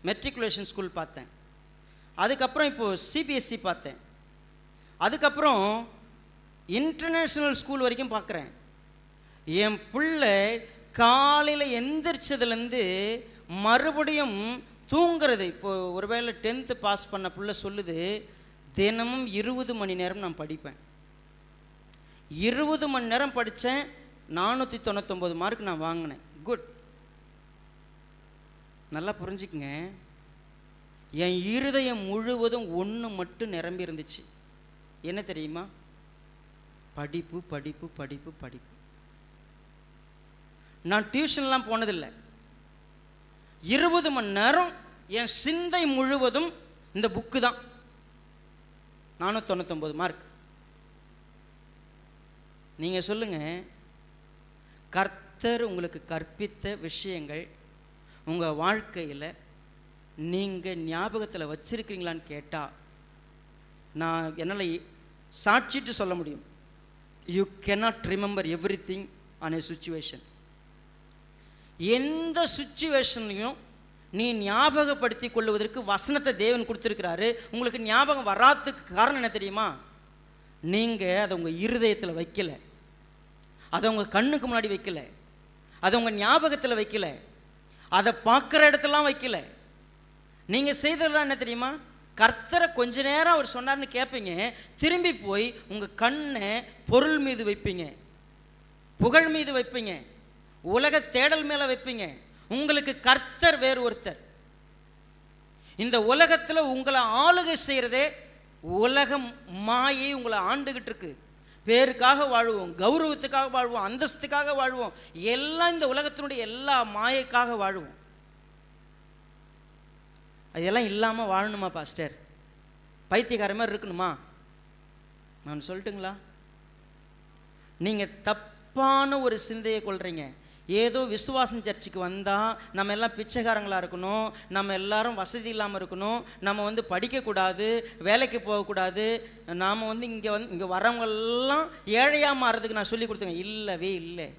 மெட்ரிகுலேஷன் ஸ்கூல் பார்த்தேன், அதுக்கப்புறம் இப்போது சிபிஎஸ்சி பார்த்தேன், அதுக்கப்புறம் இன்டர்நேஷ்னல் ஸ்கூல் வரைக்கும் பார்க்குறேன். என் பிள்ளை காலையில் எந்திரிச்சதுலேருந்து மறுபடியும் தூங்குறது. இப்போது ஒருவேளை 10th பாஸ் பண்ண பிள்ளை சொல்லுது, தினமும் 20 மணி நேரம் நான் படிப்பேன். 20 மணி நேரம் படித்தேன், 499 மார்க் நான் வாங்கினேன். குட். நல்லா புரிஞ்சுக்குங்க. என் இருதயம் முழுவதும் ஒன்று மட்டும் நிரம்பி இருந்துச்சு. என்ன தெரியுமா? படிப்பு படிப்பு படிப்பு படிப்பு. நான் டியூஷன்லாம் போனதில்லை. 20 மணி நேரம் என் சிந்தை முழுவதும் இந்த புக்கு தான். 499 மார்க். நீங்கள் சொல்லுங்க, கர்த்தர் உங்களுக்கு கற்பித்த விஷயங்கள் உங்கள் வாழ்க்கையில் நீங்கள் ஞாபகத்தில் வச்சிருக்கிறீங்களான்னு கேட்டால் நான் என்னால் சாட்சிட்டு சொல்ல முடியும். You cannot remember everything on a situation. எந்த சுச்சுவேஷன்லையும் நீ ஞாபகப்படுத்தி கொள்வதற்கு வசனத்தை தேவன் கொடுத்துருக்கிறாரு. உங்களுக்கு ஞாபகம் வராதுக்கு காரணம் என்ன தெரியுமா? நீங்கள் அதை உங்கள் இருதயத்தில் வைக்கல, அதை உங்கள் கண்ணுக்கு முன்னாடி வைக்கல, அதை உங்கள் ஞாபகத்தில் வைக்கல, அதை பார்க்குற இடத்துலாம் வைக்கல. நீங்கள் செய்ததெல்லாம் என்ன தெரியுமா? கர்த்தரை கொஞ்ச நேரம் அவர் சொன்னார்னு கேட்பீங்க, திரும்பி போய் உங்கள் கண்ணை பொருள் மீது வைப்பீங்க, புகழ் மீது வைப்பீங்க, உலக தேடல் மேலே வைப்பீங்க. உங்களுக்கு கர்த்தர் வேறு ஒருத்தர். இந்த உலகத்தில் உங்களை ஆளுகை செய்கிறதே உலகம் மாயை உங்களை ஆண்டுகிட்டு இருக்கு. பேருக்காக வாழ்வோம், கௌரவத்துக்காக வாழ்வோம், அந்தஸ்துக்காக வாழ்வோம், எல்லாம் இந்த உலகத்தினுடைய எல்லா மாயைக்காக வாழ்வோம். அதெல்லாம் இல்லாமல் வாழணுமா பாஸ்டர்? பைத்தியக்கார மாதிரி இருக்கணுமா? நான் சொல்லட்டுங்களா? நீங்கள் தப்பான ஒரு சிந்தையை கொள்றீங்க. ஏதோ விசுவாசம் சர்ச்சுக்கு வந்தால் நம்ம எல்லாம் பிச்சைக்காரங்களாக இருக்கணும், நம்ம எல்லாரும் வசதி இல்லாமல் இருக்கணும், நம்ம படிக்கக்கூடாது, வேலைக்கு போகக்கூடாது, நாம் இங்கே வரவங்கெல்லாம் ஏழையாக மாறுறதுக்கு நான் சொல்லி கொடுத்தேங்க. இல்லவே இல்லை.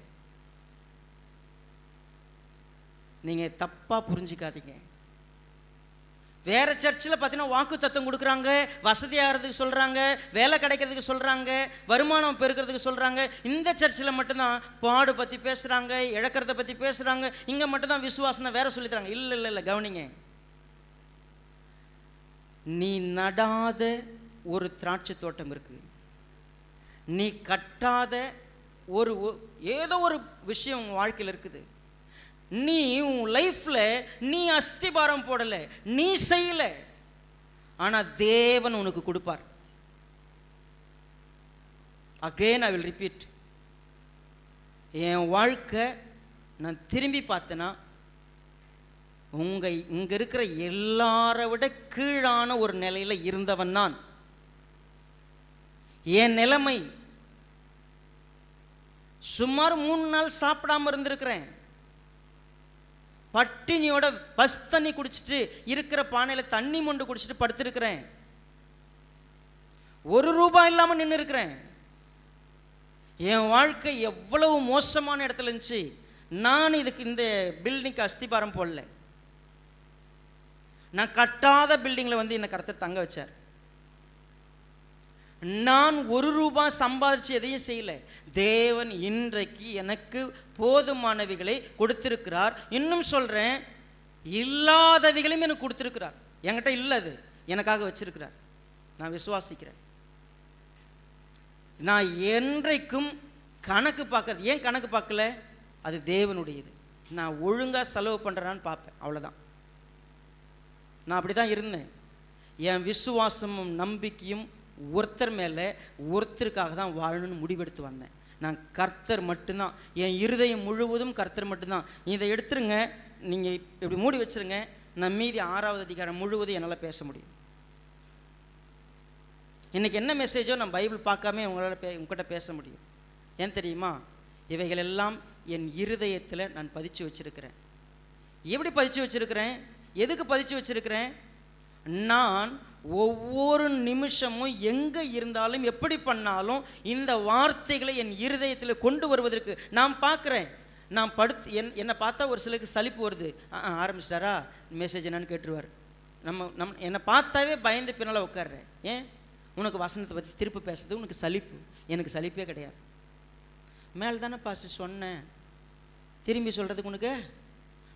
நீங்கள் தப்பாக புரிஞ்சிக்காதீங்க. வேறு சர்ச்சில் பார்த்தீங்கன்னா வாக்கு தத்துவம் கொடுக்குறாங்க, வசதியாகிறதுக்கு சொல்கிறாங்க, வேலை கிடைக்கிறதுக்கு சொல்கிறாங்க, வருமானம் பெருக்கிறதுக்கு சொல்கிறாங்க. இந்த சர்ச்சில் மட்டும்தான் பாடு பற்றி பேசுகிறாங்க, இழக்கிறத பற்றி பேசுகிறாங்க. இங்கே மட்டும்தான் விசுவாசனை வேற சொல்லித்தராங்க. இல்லை இல்லை இல்லை, கவனிங்க. நீ நடாத ஒரு திராட்சை தோட்டம் இருக்குது, நீ கட்டாத ஒரு ஏதோ ஒரு விஷயம் உன் வாழ்க்கையில் இருக்குது. நீ உன் லைஃப்ல நீ அஸ்திபாரம் போடலை, நீ செய்யலை, ஆனால் தேவன் உனக்கு கொடுப்பார். Again I will repeat. என் வாழ்க்கை நான் திரும்பி பார்த்தேன்னா இங்க இருக்கிற எல்லாரை விட கீழான ஒரு நிலையில இருந்தவன் நான். என் நிலைமை சுமார் 3 நாள் சாப்பிடாம இருந்திருக்கிறேன். பட்டினியோட பஸ் தண்ணி குடிச்சிட்டு இருக்கிற பானையில தண்ணி மொண்டு குடிச்சிட்டு படுத்திருக்கிறேன். 1 ரூபாய் இல்லாம நின்று இருக்கிறேன். என் வாழ்க்கை எவ்வளவு மோசமான இடத்துல இருந்துச்சு. நான் இந்த பில்டிங்க்கு அஸ்திபாரம் போடல, நான் கட்டாத பில்டிங்ல என்னை கர்த்தர் தங்க வச்சார். நான் 1 ரூபாய் சம்பாதிச்சு எதையும் செய்யல. தேவன் இன்றைக்கு எனக்கு போதுமானவைகளை கொடுத்திருக்கிறார். இன்னும் சொல்றேன், இல்லாதவைகளையும் எனக்கு கொடுத்திருக்கிறார். என்கிட்ட இல்லது எனக்காக வச்சிருக்கிறார். நான் விசுவாசிக்கிறேன். நான் என்றைக்கும் கணக்கு பார்க்கறது. ஏன் கணக்கு பார்க்கல? அது தேவனுடையது. நான் ஒழுங்கா செலவு பண்றேன்னு பார்ப்பேன், அவ்வளவுதான். நான் அப்படிதான் இருந்தேன். என் விசுவாசமும் நம்பிக்கையும் ஒருத்தர் மேலே ஒருத்தருக்காக தான் வாழணும்னு முடிவெடுத்து வந்தேன். நான் கர்த்தர் மட்டும்தான், என் இருதயம் முழுவதும் கர்த்தர் மட்டும்தான். இதை எடுத்துருங்க, நீங்கள் இப்படி மூடி வச்சுருங்க, நான் மீதி 6வது அதிகாரம் முழுவதும் என்னால் பேச முடியும். இன்றைக்கி என்ன மெசேஜோ நான் பைபிள் பார்க்காம உங்கள்கிட்ட பேச முடியும். ஏன் தெரியுமா? இவைகள் எல்லாம் என் இருதயத்தில் நான் பதிச்சு வச்சுருக்கிறேன். எப்படி பதிச்சு வச்சுருக்கிறேன்? எதுக்கு பதிச்சு வச்சுருக்கிறேன்? நான் ஒவ்வொரு நிமிஷமும் எங்கே இருந்தாலும் எப்படி பண்ணாலும் இந்த வார்த்தைகளை என் இருதயத்தில் கொண்டு வருவதற்கு நான் பார்க்குறேன். நான் என்னை பார்த்தா ஒரு சிலருக்கு சலிப்பு வருது. ஆரம்பிச்சிட்டாரா மெசேஜ் என்னன்னு கேட்டுருவார். என்னை பார்த்தாவே பயந்து பின்னால் உட்கார்றேன். ஏன்? உனக்கு வசனத்தை பற்றி திருப்பி பேசுறது உனக்கு சலிப்பு. எனக்கு சலிப்பே கிடையாது. மேலே தானே பாஸ்டர் சொன்னேன், திரும்பி சொல்கிறதுக்கு உனக்கு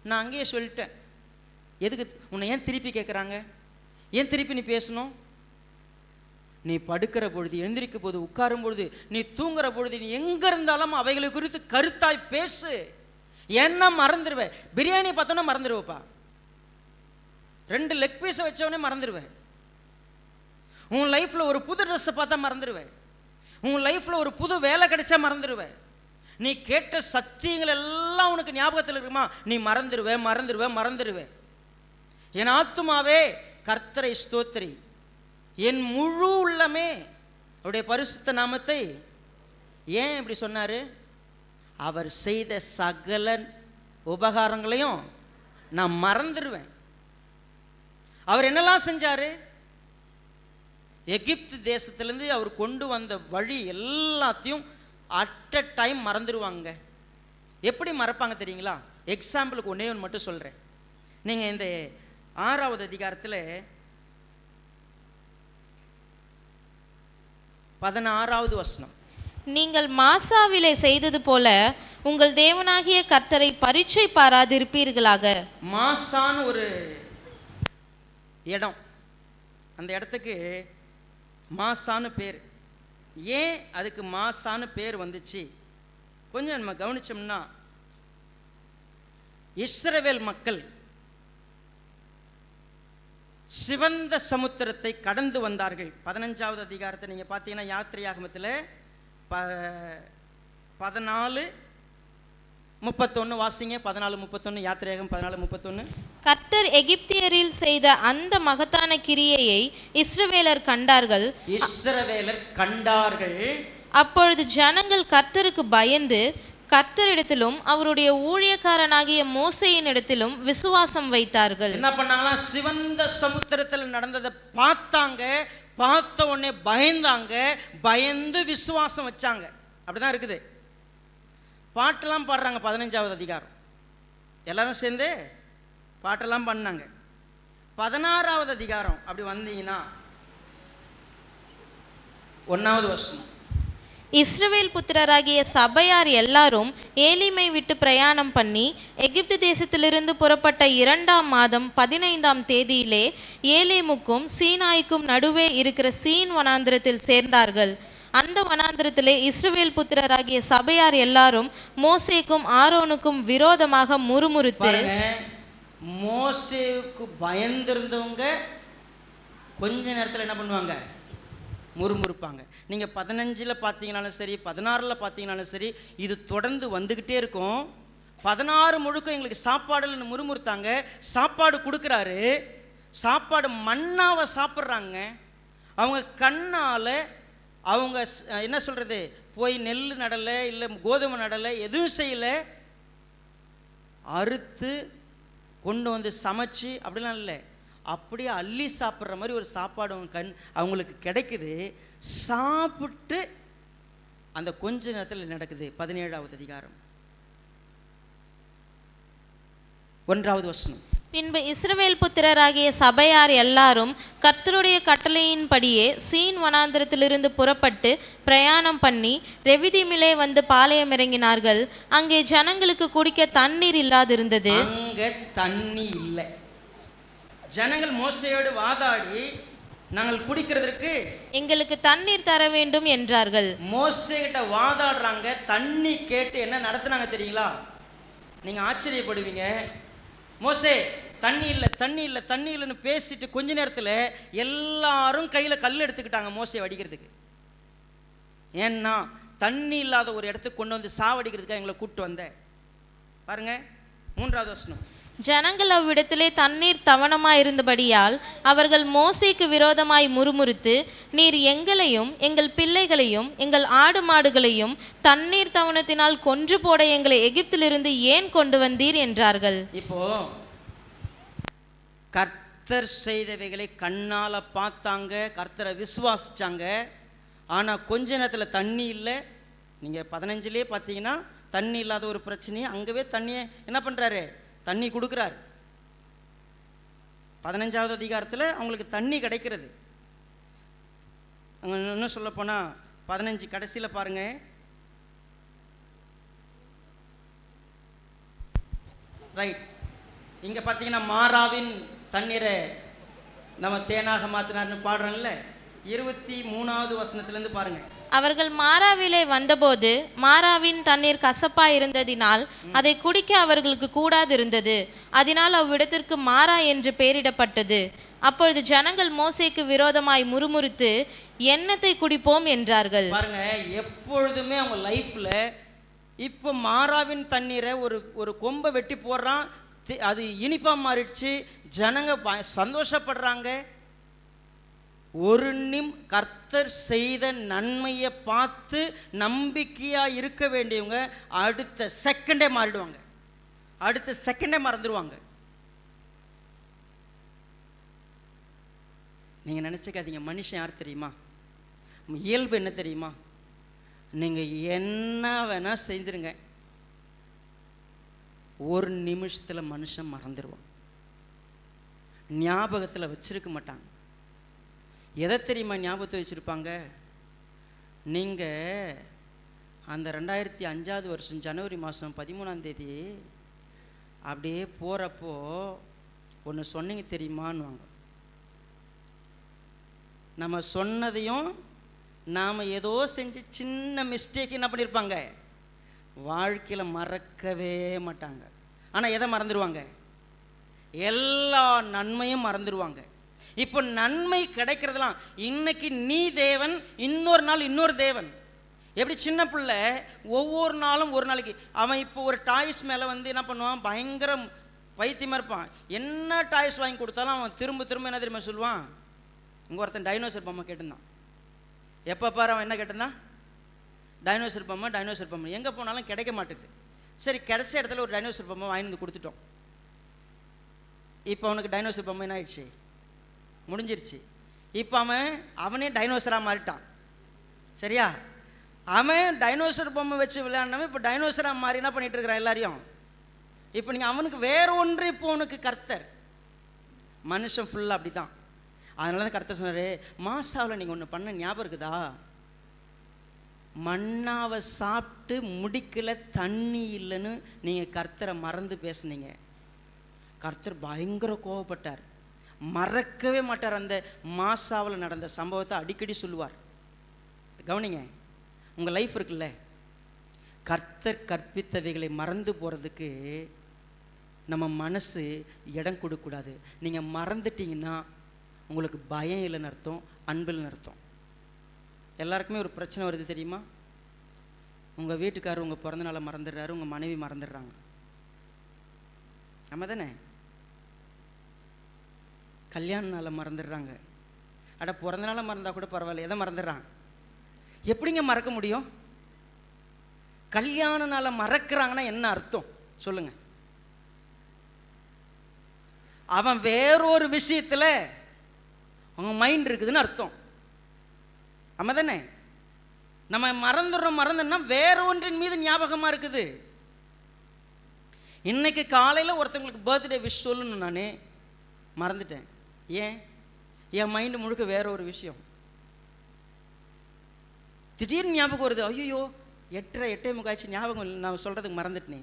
நான் அங்கேயே சொல்லிட்டேன். எதுக்கு உன்னை ஏன் திருப்பி கேட்குறாங்க? ஏன் திருப்பி நீ பேசணும்? நீ படுக்கிற பொழுது, எழுந்திருக்க போது, உட்காரும் பொழுது, நீ தூங்குற பொழுது, நீ எங்க இருந்தாலும் அவைகளை குறித்து கருத்தாய் பேசு. என்ன மறந்துடுவேன். பிரியாணி பார்த்தோன்னா மறந்துடுவேப்பா. 2 லெக் பீஸை வச்சவனே மறந்துடுவேன். உன் லைஃப்ல ஒரு புது ட்ரெஸ்ஸை பார்த்தா மறந்துடுவேன். உன் லைஃப்பில் ஒரு புது வேலை கிடைச்சா மறந்துடுவ. நீ கேட்ட சத்தியங்கள் எல்லாம் உனக்கு ஞாபகத்தில் இருக்குமா, நீ மறந்துடுவே. என் ஆத்துமாவே கர்த்தரை ஸ்தோத்திரி, என் முழு உள்ளமே அவருடைய பரிசுத்த நாமத்தை. ஏன் இப்படி சொன்னார்? அவர் செய்த சகல உபகாரங்களையும் நான் மறந்துடுவேன். அவர் என்னெல்லாம் செஞ்சார்? எகிப்து தேசத்திலேருந்து அவர் கொண்டு வந்த வழி எல்லாத்தையும் அட் அ டைம் மறந்துடுவாங்க. எப்படி மறப்பாங்க தெரியுங்களா? எக்ஸாம்பிளுக்கு ஒன்றே ஒன்று மட்டும் சொல்கிறேன். நீங்கள் இந்த 6வது அதிகாரத்தில் 16வது வசனம், நீங்கள் மாசாவிலே செய்தது போல உங்கள் தேவனாகிய கர்த்தரை பரீட்சை பாராதிருப்பீர்களாக. மாசான்னு ஒரு இடம், அந்த இடத்துக்கு மாசான்னு பேர். ஏன் அதுக்கு மாசான்னு பேர் வந்துச்சு கொஞ்சம் நம்ம கவனிச்சோம்னா, இஸ்ரவேல் மக்கள் சிவந்த சமுத்திரத்தை கடந்து வந்தார்கள். 15வது அதிகாரத்தை நீங்கள் பார்த்தீங்கன்னா யாத்திரையாகமத்தில் 14:31 வாசிங்க. 14:31 யாத்திரையாகம் 14:31. கர்த்தர் எகிப்தியரில் செய்த அந்த மகத்தான கிரியையை இஸ்ரவேலர் கண்டார்கள். அப்பொழுது ஜனங்கள் கர்த்தருக்கு பயந்து கர்த்தரிடத்திலும் அவருடைய ஊழியக்காரனாகிய மோசேயின் இடத்திலும் விசுவாசம் வைத்தார்கள். என்ன பண்ணாங்களா? சிவந்த சமுத்திரத்தில் நடந்ததை பார்த்தாங்க, பார்த்த உடனே பயந்தாங்க, பயந்து விசுவாசம் வச்சாங்க. அப்படிதான் இருக்குது. பாட்டெல்லாம் பாடுறாங்க. 15வது அதிகாரம் எல்லாரும் சேர்ந்து பாட்டெல்லாம் பண்ணாங்க. 16வது அதிகாரம் அப்படி வந்தீங்கன்னா 1வது வசனம், இஸ்ரவேல் புத்திரராகிய சபையார் எல்லாரும் ஏலிமை விட்டு பிரயாணம் பண்ணி எகிப்து தேசத்திலிருந்து புறப்பட்ட 2ஆம் மாதம் 15ஆம் தேதியிலே ஏலேமுக்கும் சீனாய்க்கும் நடுவே இருக்கிற சீன் வனாந்திரத்தில் சேர்ந்தார்கள். அந்த வனாந்திரத்திலே இஸ்ரவேல் புத்திரராகிய சபையார் எல்லாரும் மோசேக்கும் ஆரோனுக்கும் விரோதமாக முறுமுறுத்து, மோசேவுக்கு பயந்திருந்தவங்க கொஞ்ச நேரத்தில் என்ன பண்ணுவாங்க? முறுமுறுப்பாங்க. நீங்கள் 15ல் பார்த்தீங்கனாலும் சரி, 16ல் பார்த்தீங்கனாலும் சரி, இது தொடர்ந்து வந்துக்கிட்டே இருக்கும். 16 முழுக்க எங்களுக்கு சாப்பாடுன்னு முறுமுறுத்தாங்க. சாப்பாடு கொடுக்குறாரு, சாப்பாடு மண்ணாவை சாப்பிட்றாங்க. அவங்க கண்ணால் அவங்க என்ன சொல்கிறது, போய் நெல் நடலை, இல்லை கோதுமை நடலை, எதுவும் செய்யலை, அறுத்து கொண்டு வந்து சமைச்சு அப்படிலாம் இல்லை, அப்படியே அள்ளி சாப்பிட்ற மாதிரி ஒரு சாப்பாடு அவங்களுக்கு கிடைக்குது. சாப்பிட்டு அந்த கொஞ்ச நேரத்தில் நடக்குது. 17வது அதிகாரம் 1வது வசனம், பின்பு இஸ்ரவேல் புத்திரராகிய சபையார் எல்லாரும் கர்த்தருடைய கட்டளையின்படியே சீன் வனாந்திரத்திலிருந்து புறப்பட்டு பிரயாணம் பண்ணி ரெவிதீமிலே வந்து பாளையம் இறங்கினார்கள். அங்கே ஜனங்களுக்கு குடிக்க தண்ணீர் இல்லாதிருந்தது. அங்கே தண்ணி இல்லை. ஜனங்கள் மோசையோடு வாதாடி, நாங்கள் குடிக்கிறதுக்கு எங்களுக்கு தண்ணீர் தர வேண்டும் என்றார்கள். மோசேகிட்ட வாதாடுறாங்க. தண்ணி கேட்டு என்ன நடத்துனாங்க தெரியுங்களா? நீங்கள் ஆச்சரியப்படுவீங்க. மோசே தண்ணி இல்லை, தண்ணி இல்லை, தண்ணி இல்லைன்னு பேசிட்டு கொஞ்ச நேரத்தில் எல்லாரும் கையில் கல் எடுத்துக்கிட்டாங்க மோசே வடிக்கிறதுக்கு. ஏன்னா தண்ணி இல்லாத ஒரு இடத்துக்கு கொண்டு வந்து சாவடிக்கிறதுக்காக எங்களை கூப்பிட்டு வந்தேன். பாருங்க 3வது வசனம், ஜனங்கள் அவ்விடத்திலே தண்ணீர் தவணமாயிருந்தபடியால் அவர்கள் மோசேக்கு விரோதமாய் முறுமுறுத்து, நீர் எங்களையும் எங்கள் பிள்ளைகளையும் எங்கள் ஆடு மாடுகளையும் தண்ணீர் தவணத்தினால் கொன்று போட எங்களை எகிப்திலிருந்து ஏன் கொண்டு வந்தீர் என்றார்கள். இப்போ கர்த்தர் செய்தவைகளை கண்ணால் பார்த்தாங்க, கர்த்தரை விசுவாசிச்சாங்க. ஆனால் கொஞ்ச நேரத்தில் தண்ணி இல்லை. நீங்கள் 15லே பார்த்தீங்கன்னா தண்ணி இல்லாத ஒரு பிரச்சனையை அங்கவே தண்ணியை என்ன பண்ணுறாரு? தண்ணி கொடுக்குறாரு. 15வது அதிகாரத்தில் அவங்களுக்கு தண்ணி கிடைக்கிறது. அங்கே இன்னும் சொல்ல போனால் 15 கடைசியில் பாருங்க, ரைட், இங்கே பார்த்தீங்கன்னா மாறாவின் தண்ணீரை நம்ம தேனாக மாற்றினார்னு பாடுறோம்ல, 23வது வசனத்திலேருந்து பாருங்க. அவர்கள் மாறாவிலே வந்தபோது மாறாவின் தண்ணீர் கசப்பாய் இருந்ததினால் அதை குடிக்க அவர்களுக்கு கூடாதிருந்தது. அதனால் அவ்விடத்திற்கு மாறா என்று பெயரிடப்பட்டது. அப்பொழுது ஜனங்கள் மோசேக்கு விரோதமாய் முறுமுறுத்து எண்ணத்தை குடிப்போம் என்றார்கள். பாருங்க, எப்பொழுதுமே அவங்க லைஃப்ல இப்போ மாறாவின் தண்ணீரை ஒரு கொம்பை வெட்டி போடுறான், அது இனிப்பா மாறிடுச்சு, ஜனங்க சந்தோஷப்படுறாங்க. ஒரு கர்த்தர் செய்த நன்மையை பார்த்து நம்பிக்கையா இருக்க வேண்டியவங்க அடுத்த செகண்டே மாறிடுவாங்க, அடுத்த செகண்டே மறந்துடுவாங்க. நீங்க நினைச்சுக்காதீங்க, மனுஷன் யார் தெரியுமா, இயல்பு என்ன தெரியுமா, நீங்க என்ன வேணா செய்திருங்க, ஒரு நிமிஷத்துல மனுஷன் மறந்துடுவான், ஞாபகத்தில் வச்சிருக்க மாட்டாங்க. எதை தெரியுமா ஞாபகத்தை வச்சுருப்பாங்க? நீங்கள் அந்த 2005 வருஷம் ஜனவரி மாதம் 13ஆம் தேதி அப்படியே போகிறப்போ ஒன்று சொன்னீங்க தெரியுமான்னுவாங்க. நம்ம சொன்னதையும் நாம் ஏதோ செஞ்சு சின்ன மிஸ்டேக் என்ன பண்ணியிருப்பாங்க, வாழ்க்கையில் மறக்கவே மாட்டாங்க. ஆனால் எதை மறந்துடுவாங்க? எல்லா நன்மையும் மறந்துடுவாங்க. இப்போ நன்மை கிடைக்கிறதுலாம் இன்னைக்கு நீ தேவன், இன்னொரு நாள் இன்னொரு தேவன். எப்படி சின்ன பிள்ளை ஒவ்வொரு நாளும் ஒரு நாளைக்கு அவன் இப்போ ஒரு டாய்ஸ் மேலே வந்து என்ன பண்ணுவான், பயங்கர பைத்தியமாக இருப்பான். என்ன டாய்ஸ் வாங்கி கொடுத்தாலும் அவன் திரும்ப திரும்ப என்ன தெரியுமா சொல்லுவான், இங்கே ஒருத்தன் டைனோசர் பொம்மை கேட்டிருந்தான். எப்போ பாரு அவன் என்ன கேட்டிருந்தான், டைனோசர் பொம்மை டைனோசர் பொம்மை. எங்கே போனாலும் கிடைக்க மாட்டேங்குது. சரி, கிடைச்ச இடத்துல ஒரு டைனோசர் பொம்மை வாங்கி வந்து கொடுத்துட்டோம். இப்போ அவனுக்கு டைனோசர் பொம்மை என்ன ஆயிடுச்சு, முடிஞ்சிருச்சு. இப்போ அவனே டைனோசராக மாறிட்டான். சரியா? அவன் டைனோசர் பொம்மை வச்சு விளையாடினவன் இப்போ டைனோசராக மாறி என்ன பண்ணிட்டு இருக்கிறான் எல்லாரையும். இப்போ நீங்கள் அவனுக்கு வேற ஒன்று, இப்போ உனக்கு கர்த்தர். மனுஷன் ஃபுல்லாக அப்படி தான். அதனால தான் கர்த்தர் சொன்னார், மாசாவில் நீங்கள் ஒன்று பண்ண ஞாபகம் இருக்குதா, மண்ணாவை சாப்பிட்டு முடிக்கல, தண்ணி இல்லைன்னு நீங்கள் கர்த்தரை மறந்து பேசுனீங்க. கர்த்தர் பயங்கர கோவப்பட்டார், மறக்கவே மாட்டார். அந்த மாசாவில் நடந்த சம்பவத்தை அடிக்கடி சொல்லுவார். கவனிங்க, உங்கள் லைஃப் இருக்குல்ல, கர்த்தர் கற்பித்தவைகளை மறந்து போகிறதுக்கு நம்ம மனசு இடம் கொடுக்கக்கூடாது. நீங்கள் மறந்துட்டீங்கன்னா உங்களுக்கு பயம் இல்லைன்னு அர்த்தம், அன்பில்னு அர்த்தம். எல்லாருக்குமே ஒரு பிரச்சனை வருது தெரியுமா, உங்கள் வீட்டுக்காரர் உங்கள் பிறந்தநாளை மறந்துடுறாரு, உங்கள் மனைவி மறந்துடுறாங்க. நம்ம தானே, கல்யாண நாளை மறந்துடுறாங்க. அட பிறந்த நாளை மறந்தால் கூட பரவாயில்ல, எதை மறந்துடுறான்? எப்படிங்க மறக்க முடியும்? கல்யாண நாளை மறக்கிறாங்கன்னா என்ன அர்த்தம் சொல்லுங்க? அவன் வேறொரு விஷயத்துல அவங்க மைண்ட் இருக்குதுன்னு அர்த்தம். ஆமா தானே? நம்ம மறந்துன்னா வேற ஒன்றின் மீது ஞாபகமா இருக்குது. இன்னைக்கு காலையில் ஒருத்தவங்களுக்கு பர்த்டே விஷ் சொல்லணும், நான் மறந்துட்டேன். ஏன்? என் மைண்டு முழுக்க வேற ஒரு விஷயம். திடீர்னு ஞாபகம் வருது, ஐயோ 8:30 ஞாபகம் இல்லை, நான் சொல்கிறதுக்கு மறந்துட்டேனே.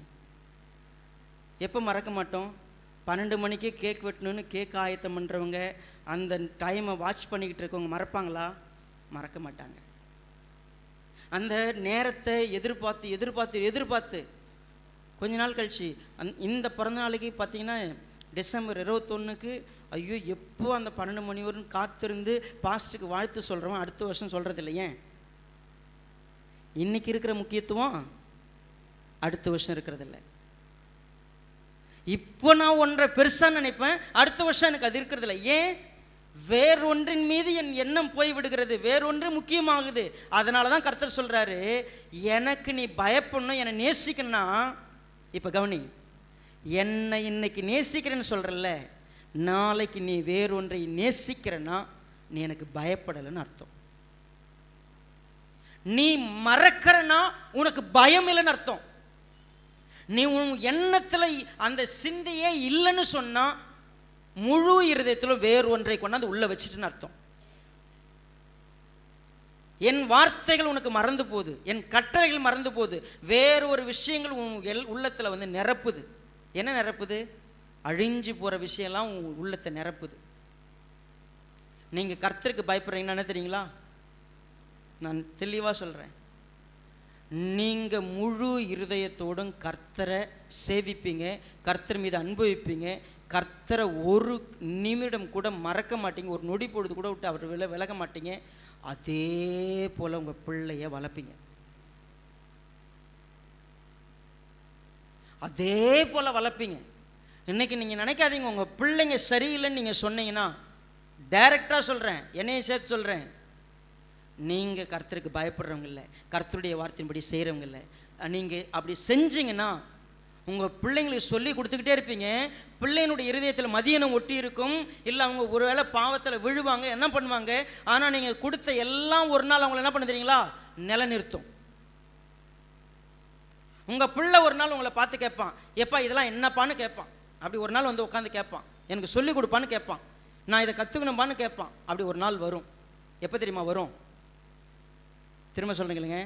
எப்போ மறக்க மாட்டோம்? 12 மணிக்கு கேக் வெட்டணும்னு கேக் ஆயத்தம் பண்ணுறவங்க, அந்த டைமை வாட்ச் பண்ணிக்கிட்டு இருக்கவங்க மறப்பாங்களா? மறக்க மாட்டாங்க. அந்த நேரத்தை எதிர்பார்த்து எதிர்பார்த்து எதிர்பார்த்து கொஞ்ச நாள் கழிச்சு இந்த பிறந்த நாளைக்கு பார்த்தீங்கன்னா டிசம்பர் 21க்கு ஐயோ எப்போ அந்த 12 மணி வரைக்கும் காத்திருந்து பாஸ்ட்டுக்கு வாழ்த்து சொல்கிறவன் அடுத்த வருஷம் சொல்கிறது இல்லை. ஏன்? இன்னைக்கு இருக்கிற முக்கியத்துவம் அடுத்த வருஷம் இருக்கிறது இல்லை. இப்போ நான் ஒன்றை பெருசாக நினைப்பேன், அடுத்த வருஷம் எனக்கு அது இருக்கிறது இல்லை. ஏன்? வேறொன்றின் மீது என் எண்ணம் போய் விடுகிறது, வேறொன்று முக்கியமாகுது. அதனால தான் கர்த்தர் சொல்கிறாரு, எனக்கு நீ பயப்படணும், என்னை நேசிக்கணும்னா, இப்போ கவனி, என்னை இன்னைக்கு நேசிக்கிறேன்னு சொல்கிறல்ல, நாளைக்கு நீ வேறொன்றை நேசிக்கிறன்னா நீ எனக்கு பயப்படலைன்னு அர்த்தம். நீ மறக்கிறனா உனக்கு பயம் இல்லைன்னு அர்த்தம். நீ உன் எண்ணத்தில் அந்த சிந்தையே இல்லைன்னு சொன்னா முழு இருதயத்தில் வேறு ஒன்றை கொண்டாந்து உள்ள வச்சுட்டுன்னு அர்த்தம். என் வார்த்தைகள் உனக்கு மறந்து போகுது, என் கட்டளைகள் மறந்து போகுது, வேறு ஒரு விஷயங்கள் உன் உள்ளத்தில் வந்து நிரப்புது. என்ன நிரப்புது? அழிஞ்சு போகிற விஷயம்லாம் உன் உள்ளத்தை நிரப்புது. நீங்கள் கர்த்தருக்கு பயப்படுறீங்கன்னா என்ன தெரியுங்களா? நான் தெளிவாக சொல்கிறேன், நீங்கள் முழு இருதயத்தோடும் கர்த்தரை சேவிப்பீங்க, கர்த்தர் மீது அன்பு வைப்பீங்க, கர்த்தரை ஒரு நிமிடம் கூட மறக்க மாட்டீங்க, ஒரு நொடி பொழுது கூட விட்டு அவர் விலக மாட்டீங்க. அதே போல் உங்கள் பிள்ளைய வளர்ப்பீங்க. அதே போல் வளர்ப்பீங்க. இன்றைக்கி நீங்கள் நினைக்காதீங்க உங்கள் பிள்ளைங்க சரியில்லைன்னு நீங்கள் சொன்னீங்கன்னா, டைரெக்டாக சொல்கிறேன், என்னையை சேர்த்து சொல்கிறேன், நீங்கள் கர்த்தருக்கு பயப்படுறவங்க இல்லை, கர்த்தருடைய வார்த்தையின்படி செய்கிறவங்க இல்லை. நீங்கள் அப்படி செஞ்சீங்கன்னா உங்கள் பிள்ளைங்களுக்கு சொல்லி கொடுத்துக்கிட்டே இருப்பீங்க. பிள்ளைங்களுடைய இருதயத்தில் மதியனம் ஒட்டி இருக்கும். இல்லை அவங்க ஒருவேளை பாவத்தில் விழுவாங்க, என்ன பண்ணுவாங்க, ஆனால் நீங்கள் கொடுத்த எல்லாம் ஒரு நாள் அவங்களை என்ன பண்ண தெரியுங்களா, நிலைநிறுத்தும். உங்கள் பிள்ளை ஒரு நாள் உங்களை பார்த்து கேட்பான், எப்பா இதெல்லாம் என்னப்பான்னு கேட்பான். அப்படி ஒரு நாள் வந்து உட்காந்து கேட்பான், எனக்கு சொல்லி கொடுப்பான்னு கேட்பான், நான் இதை கற்றுக்கணும்பான்னு கேட்பான். அப்படி ஒரு நாள் வரும். எப்போ தெரியுமா வரும்? திரும்ப சொல்கிறீங்களேங்க,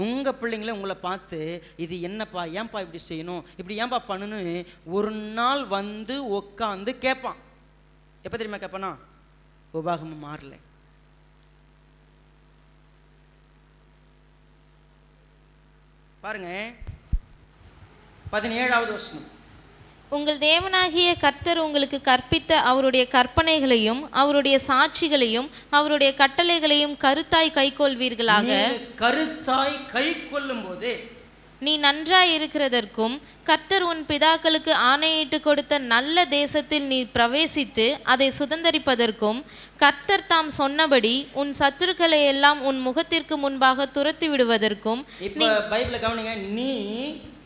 உங்கள் பிள்ளைங்களே உங்களை பார்த்து இது என்னப்பா, ஏன்பா இப்படி செய்யணும், இப்படி ஏன்பா பண்ணணுன்னு ஒரு நாள் வந்து உட்காந்து கேட்பான். எப்போ தெரியுமா கேட்பானா? உபாகமம் மாறல. பாருங்க 17வது வசனம். உங்கள் தேவனாகிய கர்த்தர் உங்களுக்கு கற்பித்த அவருடைய கற்பனைகளையும் அவருடைய சாட்சிகளையும் அவருடைய கட்டளைகளையும் கருத்தாய் கைக்கொள்வீர்களாக. கருத்தாய் கை கொள்ளும் போது நீ நன்றாய் இருக்கிறதற்கும் கர்த்தர் உன் பிதாக்களுக்கு ஆணையிட்டு கொடுத்த நல்ல தேசத்தில் நீ பிரவேசித்து அதை சுதந்தரிப்பதற்கும் கர்த்தர் தாம் சொன்னபடி உன் சத்துருக்களை எல்லாம் உன் முகத்திற்கு முன்பாக துரத்தி விடுவதற்கும். இப்ப பைபிளை கவனிங்க. நீ